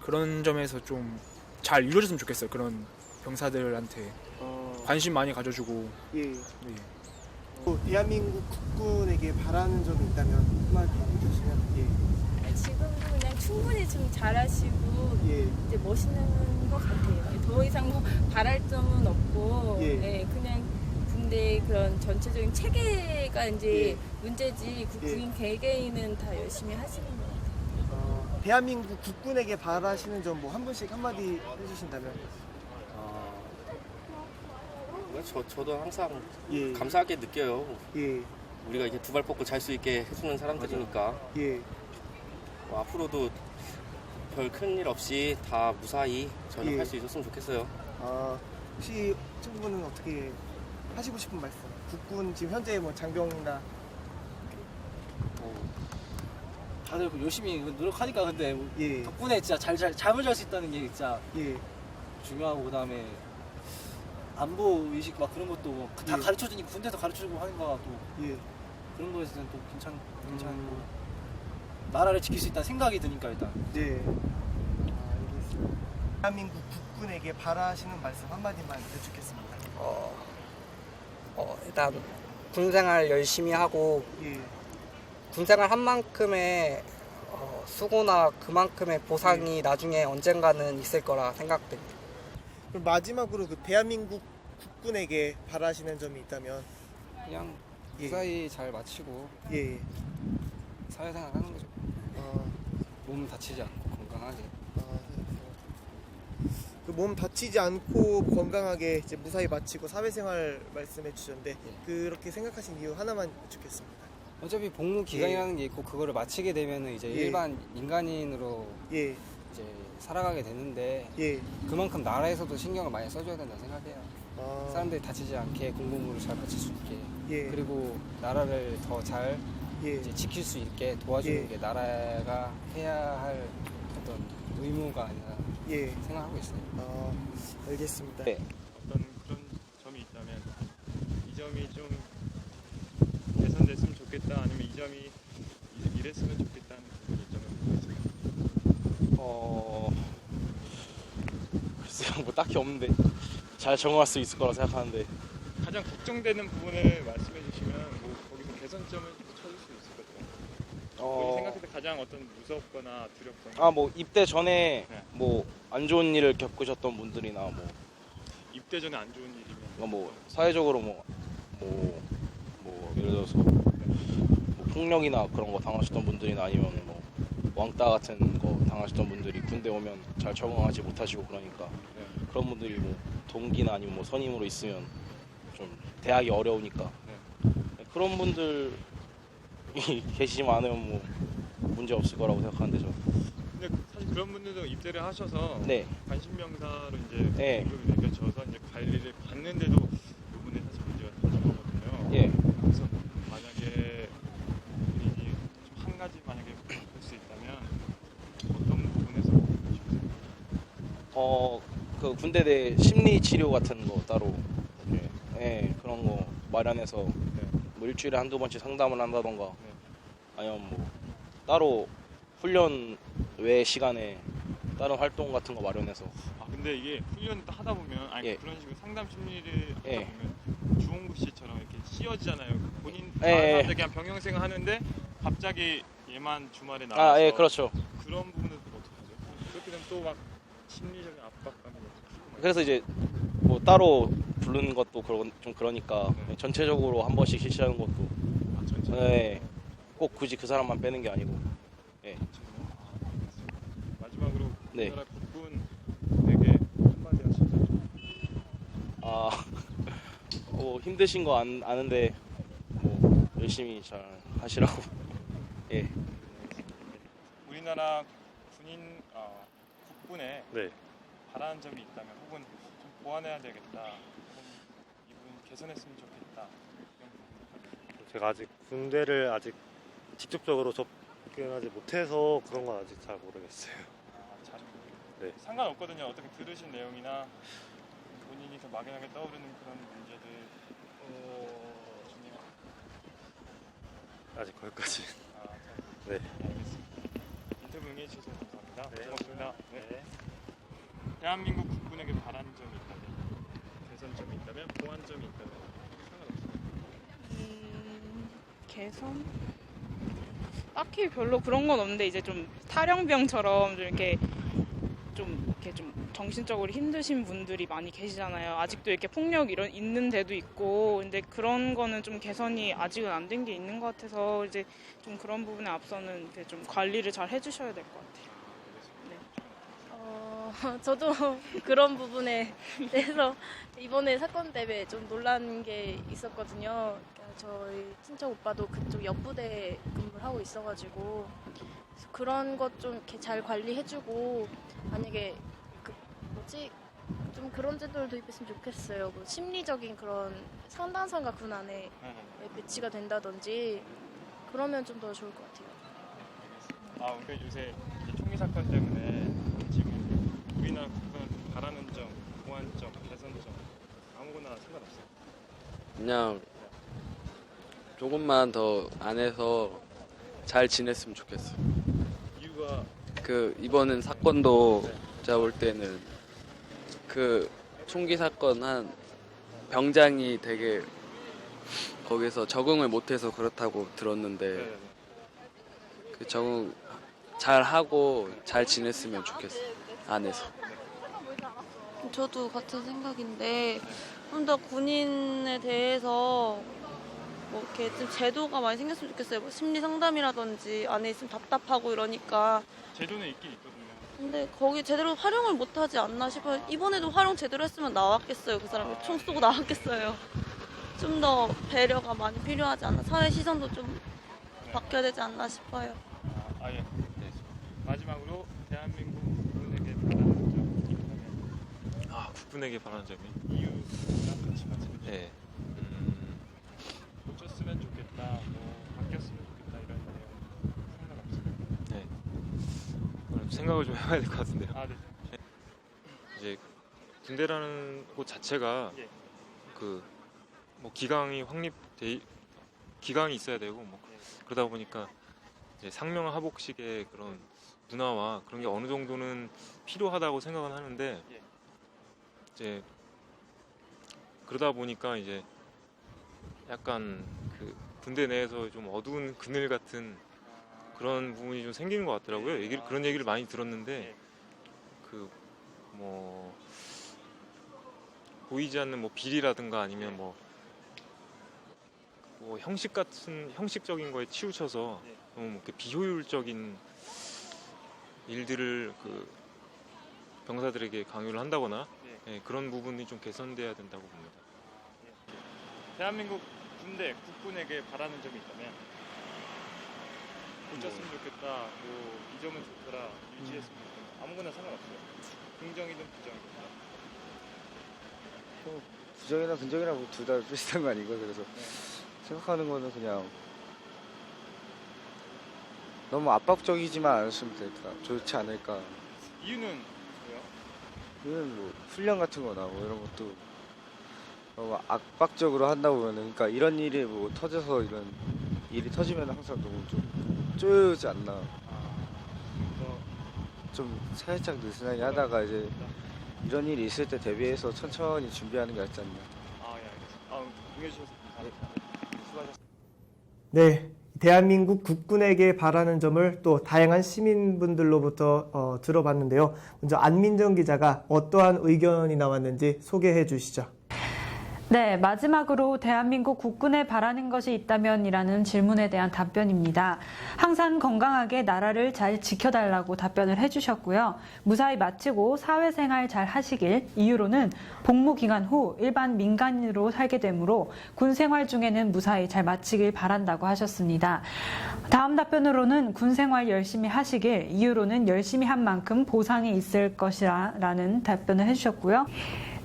그런 점에서 좀 잘 이루어졌으면 좋겠어요. 그런 병사들한테 관심 많이 가져주고. 대한민국 국군에게 바라는 점이 있다면 한마디 해주시면. 지금도 그냥 충분히 좀 잘하시고 이제 멋있는 것 같아요. 더 이상 뭐 바랄 점은 없고 그냥 군대 그런 전체적인 체계가 이제 문제지 국군 개개인은 다 열심히 하시는 것 같아요. 대한민국 국군에게 바라시는 점 뭐 한 분씩 한마디 해주신다면. 저도 항상 감사하게 느껴요. 우리가 이렇게 두 발 뻗고 잘 수 있게 해주는 사람들이니까. 앞으로도 별 큰일 없이 다 무사히 전역할 수 있었으면 좋겠어요. 혹시 친구분은 어떻게 하시고 싶은 말씀? 국군 지금 현재 뭐 장병이나 다들 열심히 노력하니까 근데 덕분에 진짜 잠을 잘 수 있다는 게 진짜 중요하고 그다음에 안보 의식 막 그런 것도 다 가르쳐주니까 군대에서 가르쳐주고 하는 거가 또 그런 거에서는 또 괜찮고 나라를 지킬 수 있다는 생각이 드니까 일단. 알겠습니다. 대한민국 국군에게 바라시는 말씀 한마디만 여쭙겠습니다. 일단 군생활 열심히 하고 군생활 한 만큼의 수고나 그만큼의 보상이 나중에 언젠가는 있을 거라 생각됩니다. 그럼 마지막으로 그 대한민국 국군에게 바라시는 점이 있다면? 그냥 무사히 잘 마치고 예. 사회생활 하는 거죠. 몸 다치지 않고 건강하게. 그 몸 다치지 않고 건강하게 이제 무사히 마치고 사회생활 말씀해 주셨는데 그렇게 생각하신 이유 하나만 여쭙겠습니다. 어차피 복무 기간이라는 게 있고 그거를 마치게 되면은 이제 일반 민간인으로 이제 살아가게 되는데 그만큼 나라에서도 신경을 많이 써줘야 된다고 생각해요. 사람들이 다치지 않게 공복무를 잘 마칠 수 있게 그리고 나라를 더 잘 이제 지킬 수 있게 도와주는 게 나라가 해야 할 어떤 의무가 아니라 생각하고 있어요. 알겠습니다. 어떤 그런 점이 있다면 이 점이 좀 개선됐으면 좋겠다 아니면 이 점이 이랬으면 좋겠다는 점은 있을까요? 글쎄요, 뭐 딱히 없는데 잘 적응할 수 있을 거라 생각하는데 가장 걱정되는 부분을 말씀해 주시면 뭐 거기서 개선점을 찾을 수 있을 것 같아요. 본인 생각할 때 가장 어떤 무섭거나 두렵거나 뭐 입대 전에 뭐 안 좋은 일을 겪으셨던 분들이나 뭐 입대 전에 안 좋은 일이면 뭐 사회적으로 뭐 예를 들어서 뭐 폭력이나 그런 거 당하셨던 분들이나 아니면 뭐 왕따 같은 거 당하셨던 분들이 군대 오면 잘 적응하지 못하시고 그러니까 그런 분들이 뭐 동기나 아니면 뭐 선임으로 있으면 좀 대하기 어려우니까 그런 분들이 계시지만 않으면 뭐 문제 없을 거라고 생각하는데 저. 근데 사실 그런 분들도 입대를 하셔서 네. 관심명사로 이제 등급이 매겨져서 이제 관리를 받는데도 이번에 사실 문제가 터진 거거든요. 그래서 만약에 본인이 한 가지 만약에 할 수 있다면 어떤 부분에서 그 군대 내 심리 치료 같은 거 따로 그런 거 마련해서 뭐 일주일에 한두 번씩 상담을 한다던가 아니면 뭐 따로 훈련 외 시간에 다른 활동 같은 거 마련해서. 근데 이게 훈련 하다 보면 그런 식으로 상담 심리를 하다 보면 주홍구 씨처럼 이렇게 씌워지잖아요. 본인 사람들 그냥 병영생 하는데 갑자기 얘만 주말에 나와서 그렇죠. 그런 부분은 어떻게 하죠? 그렇게 되면 또 막 심리적인 압박감이 그래서 이제 뭐 따로 부르는 것도 좀 그러니까 전체적으로 한 번씩 실시하는 것도 꼭 굳이 그 사람만 빼는 게 아니고. 마지막으로 우리나라 국군에게 한마디 하시죠. 힘드신 거 아는데 뭐 열심히 잘 하시라고. 우리나라 군인 국군에 바라는 점이 있다면 혹은 좀 보완해야 되겠다, 이 부분 개선했으면 좋겠다. 제가 아직 군대를 아직 직접적으로 접근하지 못해서 그런 건 아직 잘 모르겠어요. 잘 상관없거든요. 어떻게 들으신 내용이나 본인이 더 막연하게 떠오르는 그런 문제들 중에 아직 거기까지. 알겠습니다. 인터뷰 응해주셔서 감사합니다. 고맙습니다. 대한민국 국군에게 바라는 점이 있다면, 개선점이 있다면, 보완점이 있다면 상관없습니다. 개선? 딱히 별로 그런 건 없는데 이제 좀 탈영병처럼 좀 이렇게 좀 정신적으로 힘드신 분들이 많이 계시잖아요. 아직도 이렇게 폭력 있는 데도 있고, 근데 그런 거는 좀 개선이 아직은 안 된 게 있는 것 같아서 이제 좀 그런 부분에 앞서는 좀 관리를 잘 해주셔야 될 것 같아요. 저도 그런 부분에 대해서 이번에 사건 때문에 좀 놀란 게 있었거든요. 저희 친척 오빠도 그쪽 옆부대 근무를 하고 있어가지고 그런 것 좀 이렇게 잘 관리해주고, 만약에 좀 그런 제도를 도입했으면 좋겠어요. 뭐 심리적인 그런 상담사가 군 안에 배치가 된다든지 그러면 좀 더 좋을 것 같아요. 그러니까 요새 총기 사건 때문에 지금 우리나라 국가가 바라는 점, 보완점, 개선점 아무거나 상관없어요. 그냥 조금만 더 안에서 잘 지냈으면 좋겠어요. 이유가 이번엔 사건도 제가 볼 때는 총기 사건 한 병장이 되게 거기서 적응을 못해서 그렇다고 들었는데 적응 잘 하고 잘 지냈으면 좋겠어요. 안에서. 저도 같은 생각인데 좀 더 군인에 대해서 뭐 이렇게 좀 제도가 많이 생겼으면 좋겠어요. 뭐 심리 상담이라든지 안에 있으면 답답하고 이러니까. 제도는 있긴 있거든요. 근데 거기 제대로 활용을 못하지 않나 싶어요. 이번에도 활용 제대로 했으면 나왔겠어요. 그 사람이 총 쏘고 나왔겠어요. 좀 더 배려가 많이 필요하지 않나. 사회 시선도 좀 바뀌어야 되지 않나 싶어요. 예. 네. 마지막으로 대한민국 국군에게 바라는 점. 국군에게 바라는 점이? 이유랑 같이 말씀해 주세요. 네. 고쳤으면 좋겠다, 뭐 바뀌었으면 좋겠다 이런 내용 생각 없습니다. 네. 그럼 생각을 좀 해봐야 될 것 같은데요. 네. 이제 군대라는 곳 자체가 뭐 기강이 기강이 있어야 되고 뭐 그러다 보니까 이제 상명하복식의 그런 문화와 그런 게 어느 정도는 필요하다고 생각은 하는데 이제 그러다 보니까 이제 약간 그 군대 내에서 좀 어두운 그늘 같은 그런 부분이 좀 생기는 것 같더라고요. 그런 얘기를 많이 들었는데 그 뭐 보이지 않는 뭐 비리라든가 아니면 뭐 형식적인 거에 치우쳐서 너무 이렇게 비효율적인 일들을 그 병사들에게 강요를 한다거나 그런 부분이 좀 개선돼야 된다고 봅니다. 대한민국 군대, 국군에게 바라는 점이 있다면 고쳤으면 좋겠다, 뭐 이 점은 좋더라, 유지했으면 좋겠다, 아무거나 상관없어요. 긍정이든 부정이든. 부정이나 긍정이나 뭐 둘 다 비슷한 거 아니고 그래서 생각하는 거는 그냥 너무 압박적이지만 않았으면 될까 좋지 않을까. 이유는 뭐요? 이유는 뭐 훈련 같은 거나 뭐 이런 것도 너무 압박적으로 한다 보면은 그러니까 이런 일이 뭐 터져서 이런 일이 터지면 항상 너무 좀 쪼여오지 않나. 좀 살짝 느슨하게 하다가 이제 이런 일이 있을 때 대비해서 천천히 준비하는 게 낫지 않나. 알겠습니다. 응해주셔서 감사합니다. 수고하셨습니다. 네, 대한민국 국군에게 바라는 점을 또 다양한 시민분들로부터 들어봤는데요. 먼저 안민정 기자가 어떠한 의견이 나왔는지 소개해 주시죠. 네, 마지막으로 대한민국 국군에 바라는 것이 있다면이라는 질문에 대한 답변입니다. 항상 건강하게 나라를 잘 지켜달라고 답변을 해주셨고요. 무사히 마치고 사회생활 잘 하시길, 이유로는 복무기간 후 일반 민간인으로 살게 되므로 군 생활 중에는 무사히 잘 마치길 바란다고 하셨습니다. 다음 답변으로는 군 생활 열심히 하시길, 이유로는 열심히 한 만큼 보상이 있을 것이라는 답변을 해주셨고요.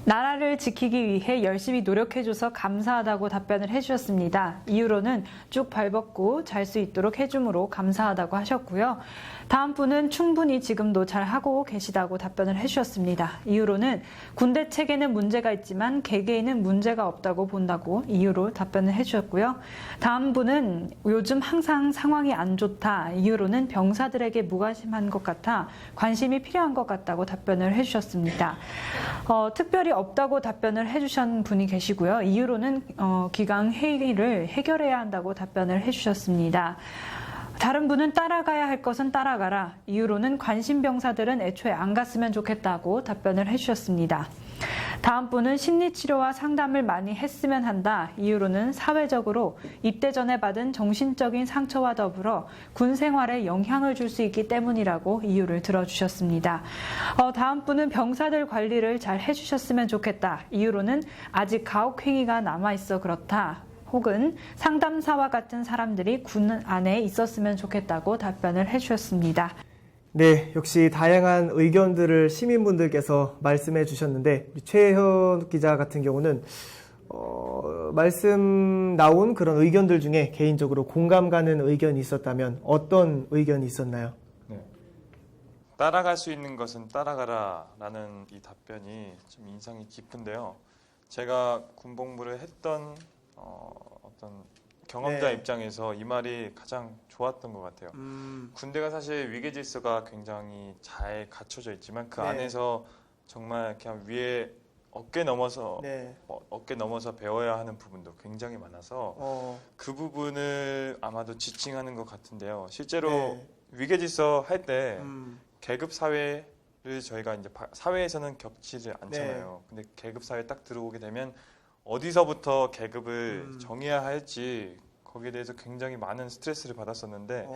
나라를 지키기 위해 열심히 노력해줘서 감사하다고 답변을 해주셨습니다. 이유로는 쭉 발벗고 잘 수 있도록 해줌으로 감사하다고 하셨고요. 다음 분은 충분히 지금도 잘 하고 계시다고 답변을 해주셨습니다. 이유로는 군대 체계는 문제가 있지만 개개인은 문제가 없다고 본다고 이유로 답변을 해주셨고요. 다음 분은 요즘 항상 상황이 안 좋다. 이유로는 병사들에게 무관심한 것 같아 관심이 필요한 것 같다고 답변을 해주셨습니다. 특별히 없다고 답변을 해주신 분이 계시고요. 이유로는 기강 회의를 해결해야 한다고 답변을 해주셨습니다. 다른 분은 따라가야 할 것은 따라가라. 이유로는 관심 병사들은 애초에 안 갔으면 좋겠다고 답변을 해주셨습니다. 다음 분은 심리치료와 상담을 많이 했으면 한다. 이유로는 사회적으로 입대 전에 받은 정신적인 상처와 더불어 군 생활에 영향을 줄 수 있기 때문이라고 이유를 들어주셨습니다. 다음 분은 병사들 관리를 잘 해주셨으면 좋겠다. 이유로는 아직 가혹행위가 남아있어 그렇다. 혹은 상담사와 같은 사람들이 군 안에 있었으면 좋겠다고 답변을 해주셨습니다. 네, 역시 다양한 의견들을 시민분들께서 말씀해 주셨는데 최혜현 기자 같은 경우는 말씀 나온 그런 의견들 중에 개인적으로 공감 가는 의견이 있었다면 어떤 의견이 있었나요? 네. 따라갈 수 있는 것은 따라가라라는 이 답변이 좀 인상이 깊은데요. 제가 군복무를 했던 어떤 경험자 입장에서 이 말이 가장 좋았던 것 같아요. 군대가 사실 위계 질서가 굉장히 잘 갖춰져 있지만 그 안에서 정말 그냥 위에 어깨 넘어서 배워야 하는 부분도 굉장히 많아서 그 부분을 아마도 지칭하는 것 같은데요. 실제로 위계 질서 할 때 계급 사회를 저희가 이제 사회에서는 겪지를 않잖아요. 근데 계급 사회 딱 들어오게 되면 어디서부터 계급을 정해야 할지 거기에 대해서 굉장히 많은 스트레스를 받았었는데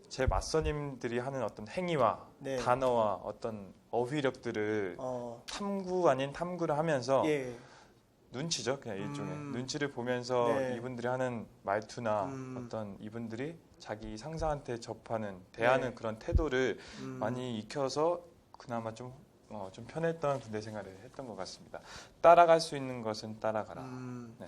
제 맞선임들이 하는 어떤 행위와 네. 단어와 어떤 어휘력들을 탐구 아닌 탐구를 하면서 눈치죠. 그냥 일종의 눈치를 보면서 네. 이분들이 하는 말투나 어떤 이분들이 자기 상사한테 접하는 대하는 그런 태도를 많이 익혀서 그나마 좀 편했던 군대 생활을 했던 것 같습니다. 따라갈 수 있는 것은 따라가라. 네.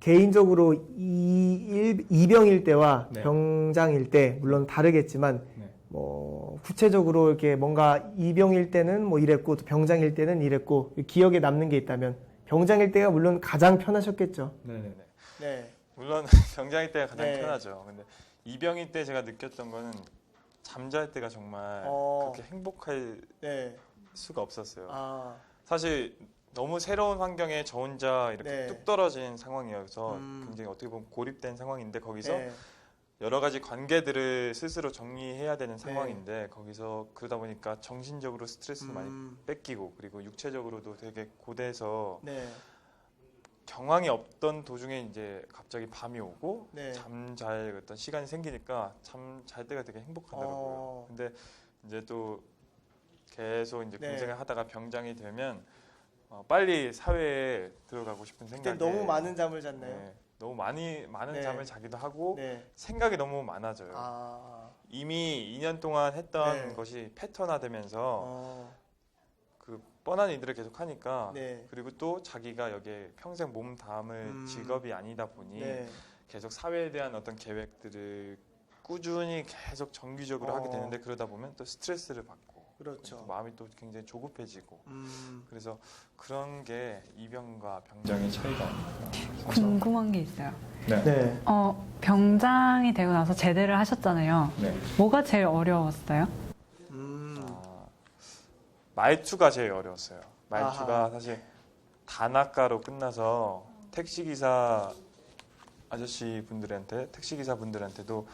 개인적으로 이병일 때와 네. 병장일 때 물론 다르겠지만 네. 뭐 구체적으로 이렇게 뭔가 이병일 때는 뭐 이랬고 또 병장일 때는 이랬고 기억에 남는 게 있다면 병장일 때가 물론 가장 편하셨겠죠. 네네네. 네. 물론 병장일 때가 가장 네. 편하죠. 근데 이병일 때 제가 느꼈던 거는 잠잘 때가 정말 그렇게 행복할 수가 없었어요. 사실 너무 새로운 환경에 저 혼자 이렇게 뚝 떨어진 상황이어서 굉장히 어떻게 보면 고립된 상황인데 거기서 여러 가지 관계들을 스스로 정리해야 되는 상황인데 거기서 그러다 보니까 정신적으로 스트레스를 많이 뺏기고 그리고 육체적으로도 되게 고돼서 경황이 없던 도중에 이제 갑자기 밤이 오고 잠잘 어떤 시간이 생기니까 잠 잘 때가 되게 행복하더라고요. 근데 이제 또 계속 이제 군생활 하다가 병장이 되면 빨리 사회에 들어가고 싶은 생각에 너무 많은 잠을 잤나요? 너무 많은 잠을 자기도 하고 생각이 너무 많아져요. 이미 2년 동안 했던 것이 패턴화되면서 그 뻔한 일들을 계속 하니까 그리고 또 자기가 여기에 평생 몸 담을 직업이 아니다 보니 계속 사회에 대한 어떤 계획들을 꾸준히 계속 정기적으로 하게 되는데 그러다 보면 또 스트레스를 받고 그렇죠. 마음이 또 굉장히 조급해지고 그래서 그런 게 이병과 병장의 차이가 아닐까. 궁금한 게 있어요. 네. 병장이 되고 나서 제대를 하셨잖아요. 네. 뭐가 제일 어려웠어요? 말투가 제일 어려웠어요. 말투가 아하. 사실 단아가로 끝나서 택시기사 아저씨 분들한테 택시기사 분들한테도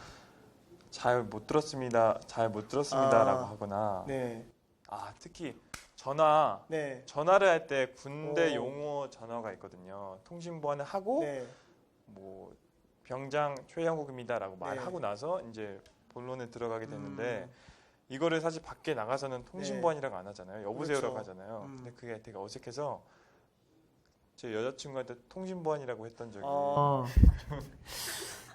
잘 못 들었습니다라고 하거나 특히 전화를 할 때 군대 용어 전화가 있거든요. 통신보안을 하고 뭐 병장 최영욱입니다라고 말하고 나서 이제 본론에 들어가게 되는데 이거를 사실 밖에 나가서는 통신보안이라고 안 하잖아요. 여보세요라고 그렇죠. 하잖아요. 근데 그게 되게 어색해서 제 여자친구한테 통신보안이라고 했던 적이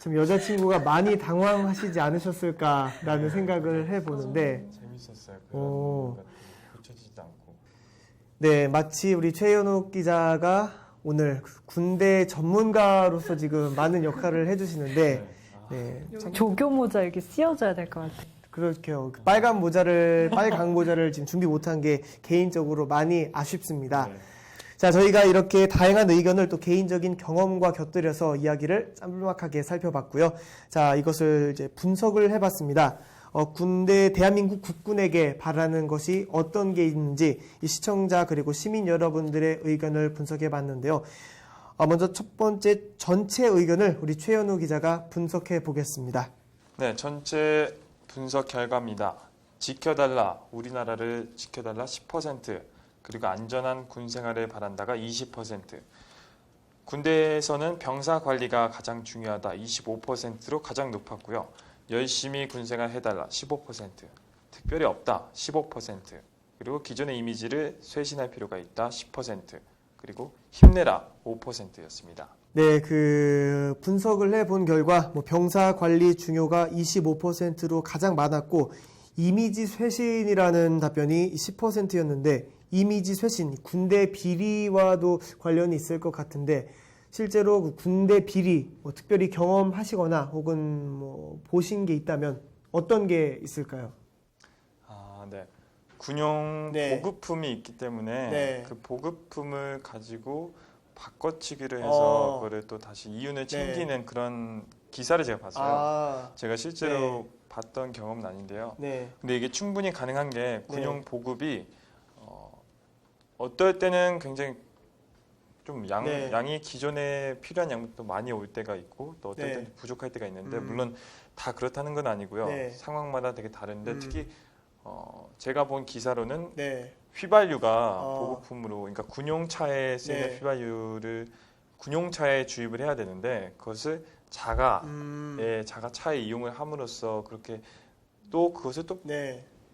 좀 여자친구가 많이 당황하시지 않으셨을까라는 생각을 해보는데 재밌었어요. 그런 고쳐지지도 않고. 네, 마치 우리 최현욱 기자가 오늘 군대 전문가로서 지금 많은 역할을 해주시는데 조교 모자 이렇게 씌워줘야 될 것 같아요. 그렇게요. 빨강 모자를 지금 준비 못한 게 개인적으로 많이 아쉽습니다. 자, 저희가 이렇게 다양한 의견을 또 개인적인 경험과 곁들여서 이야기를 짤막하게 살펴봤고요. 자, 이것을 이제 분석을 해봤습니다. 대한민국 국군에게 바라는 것이 어떤 게 있는지 이 시청자 그리고 시민 여러분들의 의견을 분석해봤는데요. 먼저 첫 번째 전체 의견을 우리 최현우 기자가 분석해 보겠습니다. 네, 전체 분석 결과입니다. 지켜달라, 우리나라를 지켜달라 10%, 그리고 안전한 군 생활을 바란다가 20%, 군대에서는 병사 관리가 가장 중요하다 25%로 가장 높았고요. 열심히 군 생활 해달라 15%, 특별히 없다 15%, 그리고 기존의 이미지를 쇄신할 필요가 있다 10%, 그리고 힘내라 5%였습니다. 네, 그 분석을 해본 결과 병사 관리 중요가 25%로 가장 많았고 이미지 쇄신이라는 답변이 10%였는데 이미지 쇄신, 군대 비리와도 관련이 있을 것 같은데 실제로 그 군대 비리 특별히 경험하시거나 혹은 보신 게 있다면 어떤 게 있을까요? 네. 군용 보급품이 있기 때문에 그 보급품을 가지고 바꿔치기를 해서 그거를 또 다시 이윤을 챙기는 그런 기사를 제가 봤어요. 제가 실제로 봤던 경험은 아닌데요. 근데 이게 충분히 가능한 게 군용 보급이 어떨 때는 굉장히 좀 양이 기존에 필요한 양부터 많이 올 때가 있고 또 어떨 때는 부족할 때가 있는데 물론 다 그렇다는 건 아니고요. 상황마다 되게 다른데 특히 제가 본 기사로는 휘발유가 보급품으로 그러니까 군용차에 쓰이는 휘발유를 군용차에 주입을 해야 되는데 그것을 자가차에 이용을 함으로써 그렇게 또 그것을 또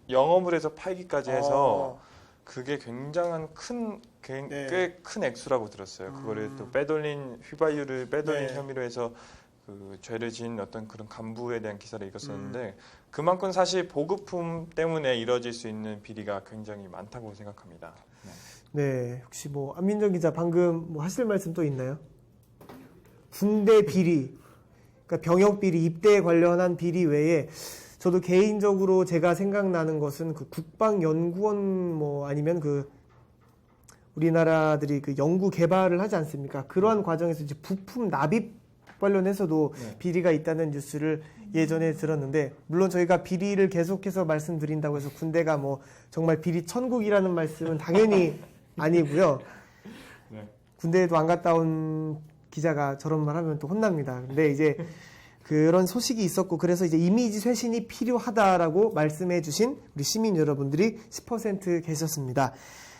영업을 해서 팔기까지 해서 그게 굉장한 꽤 큰 액수라고 들었어요. 그거를 또 휘발유를 빼돌린 혐의로 해서 그 죄를 지은 어떤 그런 간부에 대한 기사를 읽었었는데 그만큼 사실 보급품 때문에 이뤄질 수 있는 비리가 굉장히 많다고 생각합니다. 네, 혹시 뭐 안민정 기자 방금 뭐 하실 말씀 또 있나요? 군대 비리, 그러니까 병역 비리, 입대에 관련한 비리 외에 저도 개인적으로 제가 생각나는 것은 그 국방연구원 뭐 아니면 그 우리나라들이 그 연구 개발을 하지 않습니까? 그러한 과정에서 이제 부품 납입 관련해서도 비리가 있다는 뉴스를 예전에 들었는데, 물론 저희가 비리를 계속해서 말씀드린다고 해서 군대가 뭐 정말 비리 천국이라는 말씀은 당연히 아니고요. 군대에도 안 갔다 온 기자가 저런 말 하면 또 혼납니다. 근데 이제 그런 소식이 있었고, 그래서 이제 이미지 쇄신이 필요하다라고 말씀해 주신 우리 시민 여러분들이 10% 계셨습니다.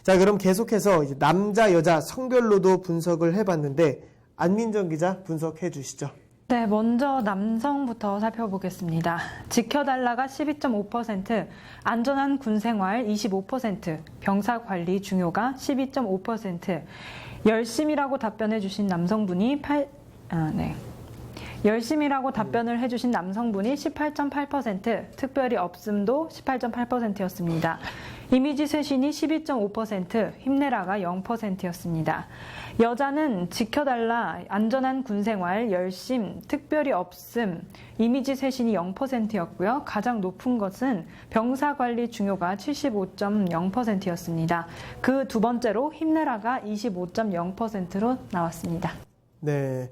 자, 그럼 계속해서 이제 남자, 여자 성별로도 분석을 해봤는데, 안민정 기자 분석해 주시죠. 네, 먼저 남성부터 살펴보겠습니다. 지켜달라가 12.5%, 안전한 군생활 25%, 병사관리 중요가 12.5%, 열심이라고 답변해 주신 남성분이 열심이라고 답변을 해주신 남성분이 18.8%, 특별히 없음도 18.8%였습니다. 이미지 쇄신이 12.5%, 힘내라가 0%였습니다. 여자는 지켜달라, 안전한 군생활, 열심, 특별히 없음, 이미지 쇄신이 0%였고요. 가장 높은 것은 병사관리 중요가 75.0%였습니다. 그 두 번째로 힘내라가 25.0%로 나왔습니다. 네.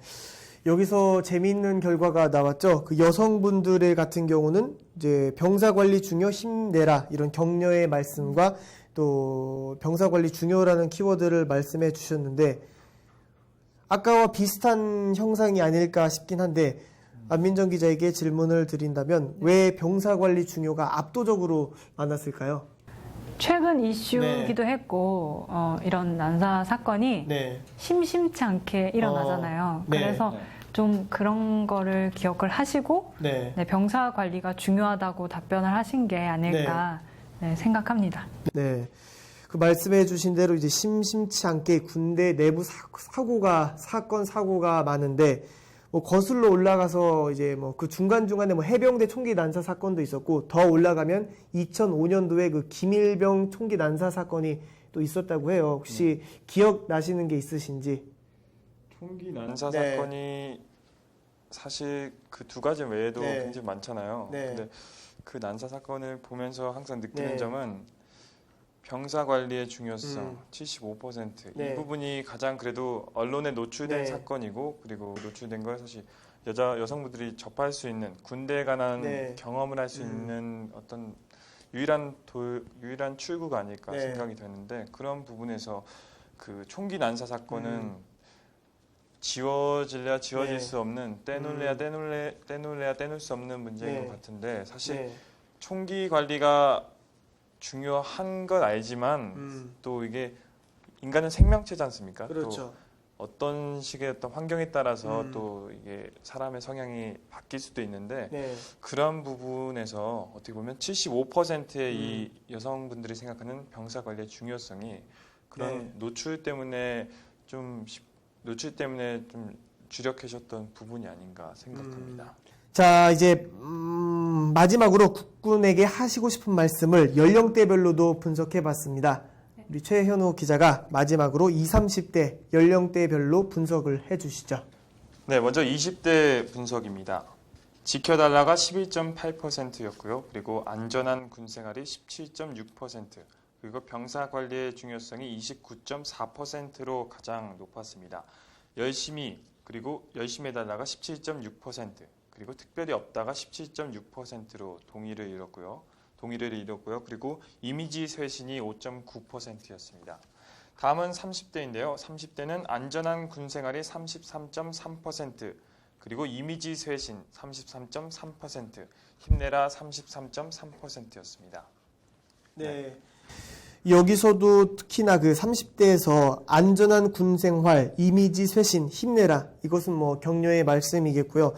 여기서 재미있는 결과가 나왔죠. 그 여성분들의 같은 경우는 이제 병사관리 중요 힘내라 이런 격려의 말씀과 또 병사관리 중요라는 키워드를 말씀해 주셨는데, 아까와 비슷한 형상이 아닐까 싶긴 한데, 안민정 기자에게 질문을 드린다면 왜 병사관리 중요가 압도적으로 많았을까요? 최근 이슈기도 했고 이런 난사 사건이 심심치 않게 일어나잖아요. 그래서 좀 그런 거를 기억을 하시고 병사 관리가 중요하다고 답변을 하신 게 아닐까 생각합니다. 네, 그 말씀해 주신 대로 이제 심심치 않게 군대 내부 사고가 많은데, 뭐 거슬러 올라가서 이제 뭐 그 중간중간에 뭐 해병대 총기 난사 사건도 있었고, 더 올라가면 2005년도에 그 김일병 총기 난사 사건이 또 있었다고 해요. 혹시 기억나시는 게 있으신지? 총기 난사 사건이 사실 그 두 가지 외에도 굉장히 많잖아요. 근데 그 난사 사건을 보면서 항상 느끼는 점은 병사 관리의 중요성 75%. 이 부분이 가장 그래도 언론에 노출된 사건이고, 그리고 노출된 걸 사실 여성분들이 접할 수 있는, 군대에 관한 경험을 할 수 있는 어떤 유일한 출구가 아닐까 생각이 되는데, 그런 부분에서 그 총기 난사 사건은 지워질래야 지워질 수 없는, 떼놓을 수 없는 문제인 것 같은데, 사실 총기 관리가 중요한 건 알지만 또 이게 인간은 생명체지 않습니까? 그렇죠. 또 어떤 식의 어떤 환경에 따라서 또 이게 사람의 성향이 바뀔 수도 있는데, 그런 부분에서 어떻게 보면 75%의 이 여성분들이 생각하는 병사 관리의 중요성이 그런 노출 때문에 좀 주력하셨던 부분이 아닌가 생각합니다. 자, 이제 마지막으로 국군에게 하시고 싶은 말씀을 연령대별로도 분석해봤습니다. 우리 최현우 기자가 마지막으로 20, 30대 연령대별로 분석을 해주시죠. 네, 먼저 20대 분석입니다. 지켜달라가 11.8%였고요. 그리고 안전한 군생활이 17.6%, 그리고 병사관리의 중요성이 29.4%로 가장 높았습니다. 열심히 해달라가 17.6%, 그리고 특별히 없다가 17.6%로 동의를 이뤘고요. 그리고 이미지 쇄신이 5.9%였습니다. 다음은 30대인데요. 30대는 안전한 군생활이 33.3%, 그리고 이미지 쇄신 33.3%, 힘내라 33.3%였습니다. 네. 여기서도 특히나 그 30대에서 안전한 군 생활, 이미지 쇄신, 힘내라. 이것은 뭐 격려의 말씀이겠고요.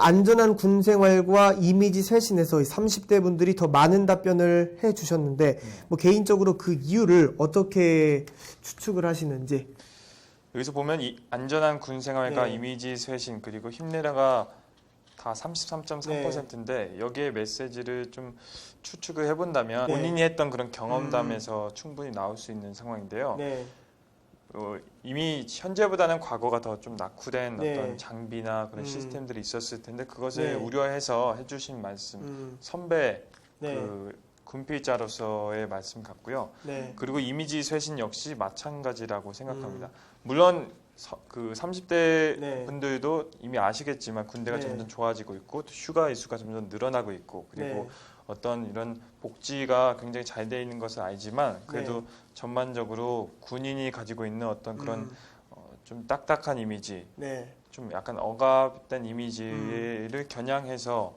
안전한 군 생활과 이미지 쇄신에서 30대 분들이 더 많은 답변을 해 주셨는데, 뭐 개인적으로 그 이유를 어떻게 추측을 하시는지. 여기서 보면 이 안전한 군 생활과 네. 이미지 쇄신 그리고 힘내라가 다 33.3%인데 여기에 메시지를 좀 추측을 해본다면 네. 본인이 했던 그런 경험담에서 충분히 나올 수 있는 상황인데요. 네. 이미 현재보다는 과거가 더 좀 낙후된 네. 어떤 장비나 그런 시스템들이 있었을 텐데 그것을 네. 우려해서 해주신 말씀, 선배 네. 그 군필자로서의 말씀 같고요. 네. 그리고 이미지 쇄신 역시 마찬가지라고 생각합니다. 물론 그 30대 분들도 이미 아시겠지만 군대가 점점 좋아지고 있고 또 휴가 일수가 점점 늘어나고 있고 그리고 어떤 이런 복지가 굉장히 잘 돼 있는 것을 알지만 그래도 전반적으로 군인이 가지고 있는 어떤 그런 좀 딱딱한 이미지, 좀 약간 억압된 이미지를 겨냥해서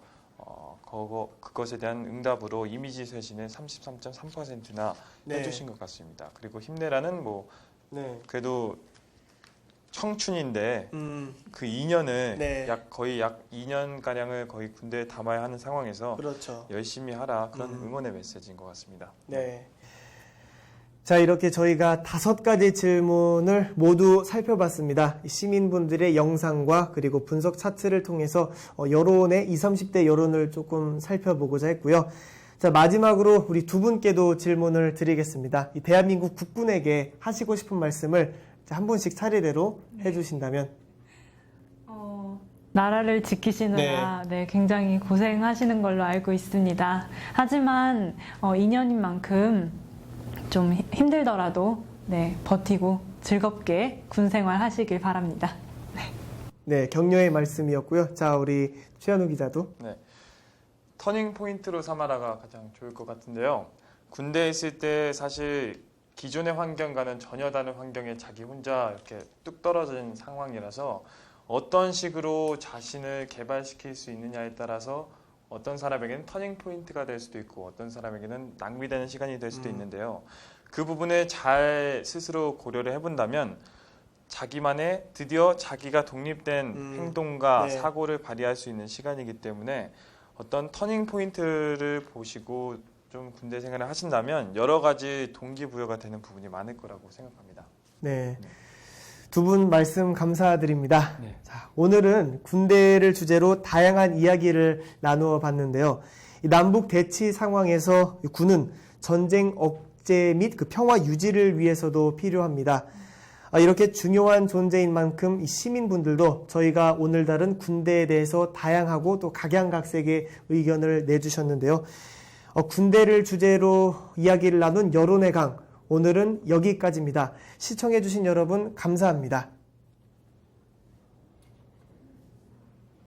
그것에 대한 응답으로 이미지 쇄신을 33.3%나 해주신 것 같습니다. 그리고 힘내라는 뭐 그래도 청춘인데 그 2년을 거의 약 2년 가량을 거의 군대에 담아야 하는 상황에서 그렇죠. 열심히 하라 그런 응원의 메시지인 것 같습니다. 네. 자, 이렇게 저희가 5가지 질문을 모두 살펴봤습니다. 시민분들의 영상과 그리고 분석 차트를 통해서 여론의 20, 30대 여론을 조금 살펴보고자 했고요. 자, 마지막으로 우리 두 분께도 질문을 드리겠습니다. 이 대한민국 국군에게 하시고 싶은 말씀을 한 분씩 차례대로 해주신다면. 나라를 지키시느라 굉장히 고생하시는 걸로 알고 있습니다. 하지만 2년인 만큼 좀 힘들더라도 버티고 즐겁게 군생활 하시길 바랍니다. 네, 격려의 말씀이었고요. 자, 우리 최현우 기자도. 네, 터닝 포인트로 삼아라가 가장 좋을 것 같은데요. 군대에 있을 때 사실 기존의 환경과는 전혀 다른 환경에 자기 혼자 이렇게 뚝 떨어진 상황이라서 어떤 식으로 자신을 개발시킬 수 있느냐에 따라서 어떤 사람에게는 터닝 포인트가 될 수도 있고 어떤 사람에게는 낭비되는 시간이 될 수도 있는데요. 그 부분을 잘 스스로 고려를 해본다면 자기만의 드디어 자기가 독립된 행동과 사고를 발휘할 수 있는 시간이기 때문에 어떤 터닝 포인트를 보시고 좀 군대 생활을 하신다면 여러 가지 동기부여가 되는 부분이 많을 거라고 생각합니다. 네. 두 분 말씀 감사드립니다. 자, 오늘은 군대를 주제로 다양한 이야기를 나누어 봤는데요. 남북 대치 상황에서 군은 전쟁 억제 및 그 평화 유지를 위해서도 필요합니다. 이렇게 중요한 존재인 만큼 시민분들도 저희가 오늘 다룬 군대에 대해서 다양하고 또 각양각색의 의견을 내주셨는데요. 군대를 주제로 이야기를 나눈 여론의 강, 오늘은 여기까지입니다. 시청해주신 여러분 감사합니다.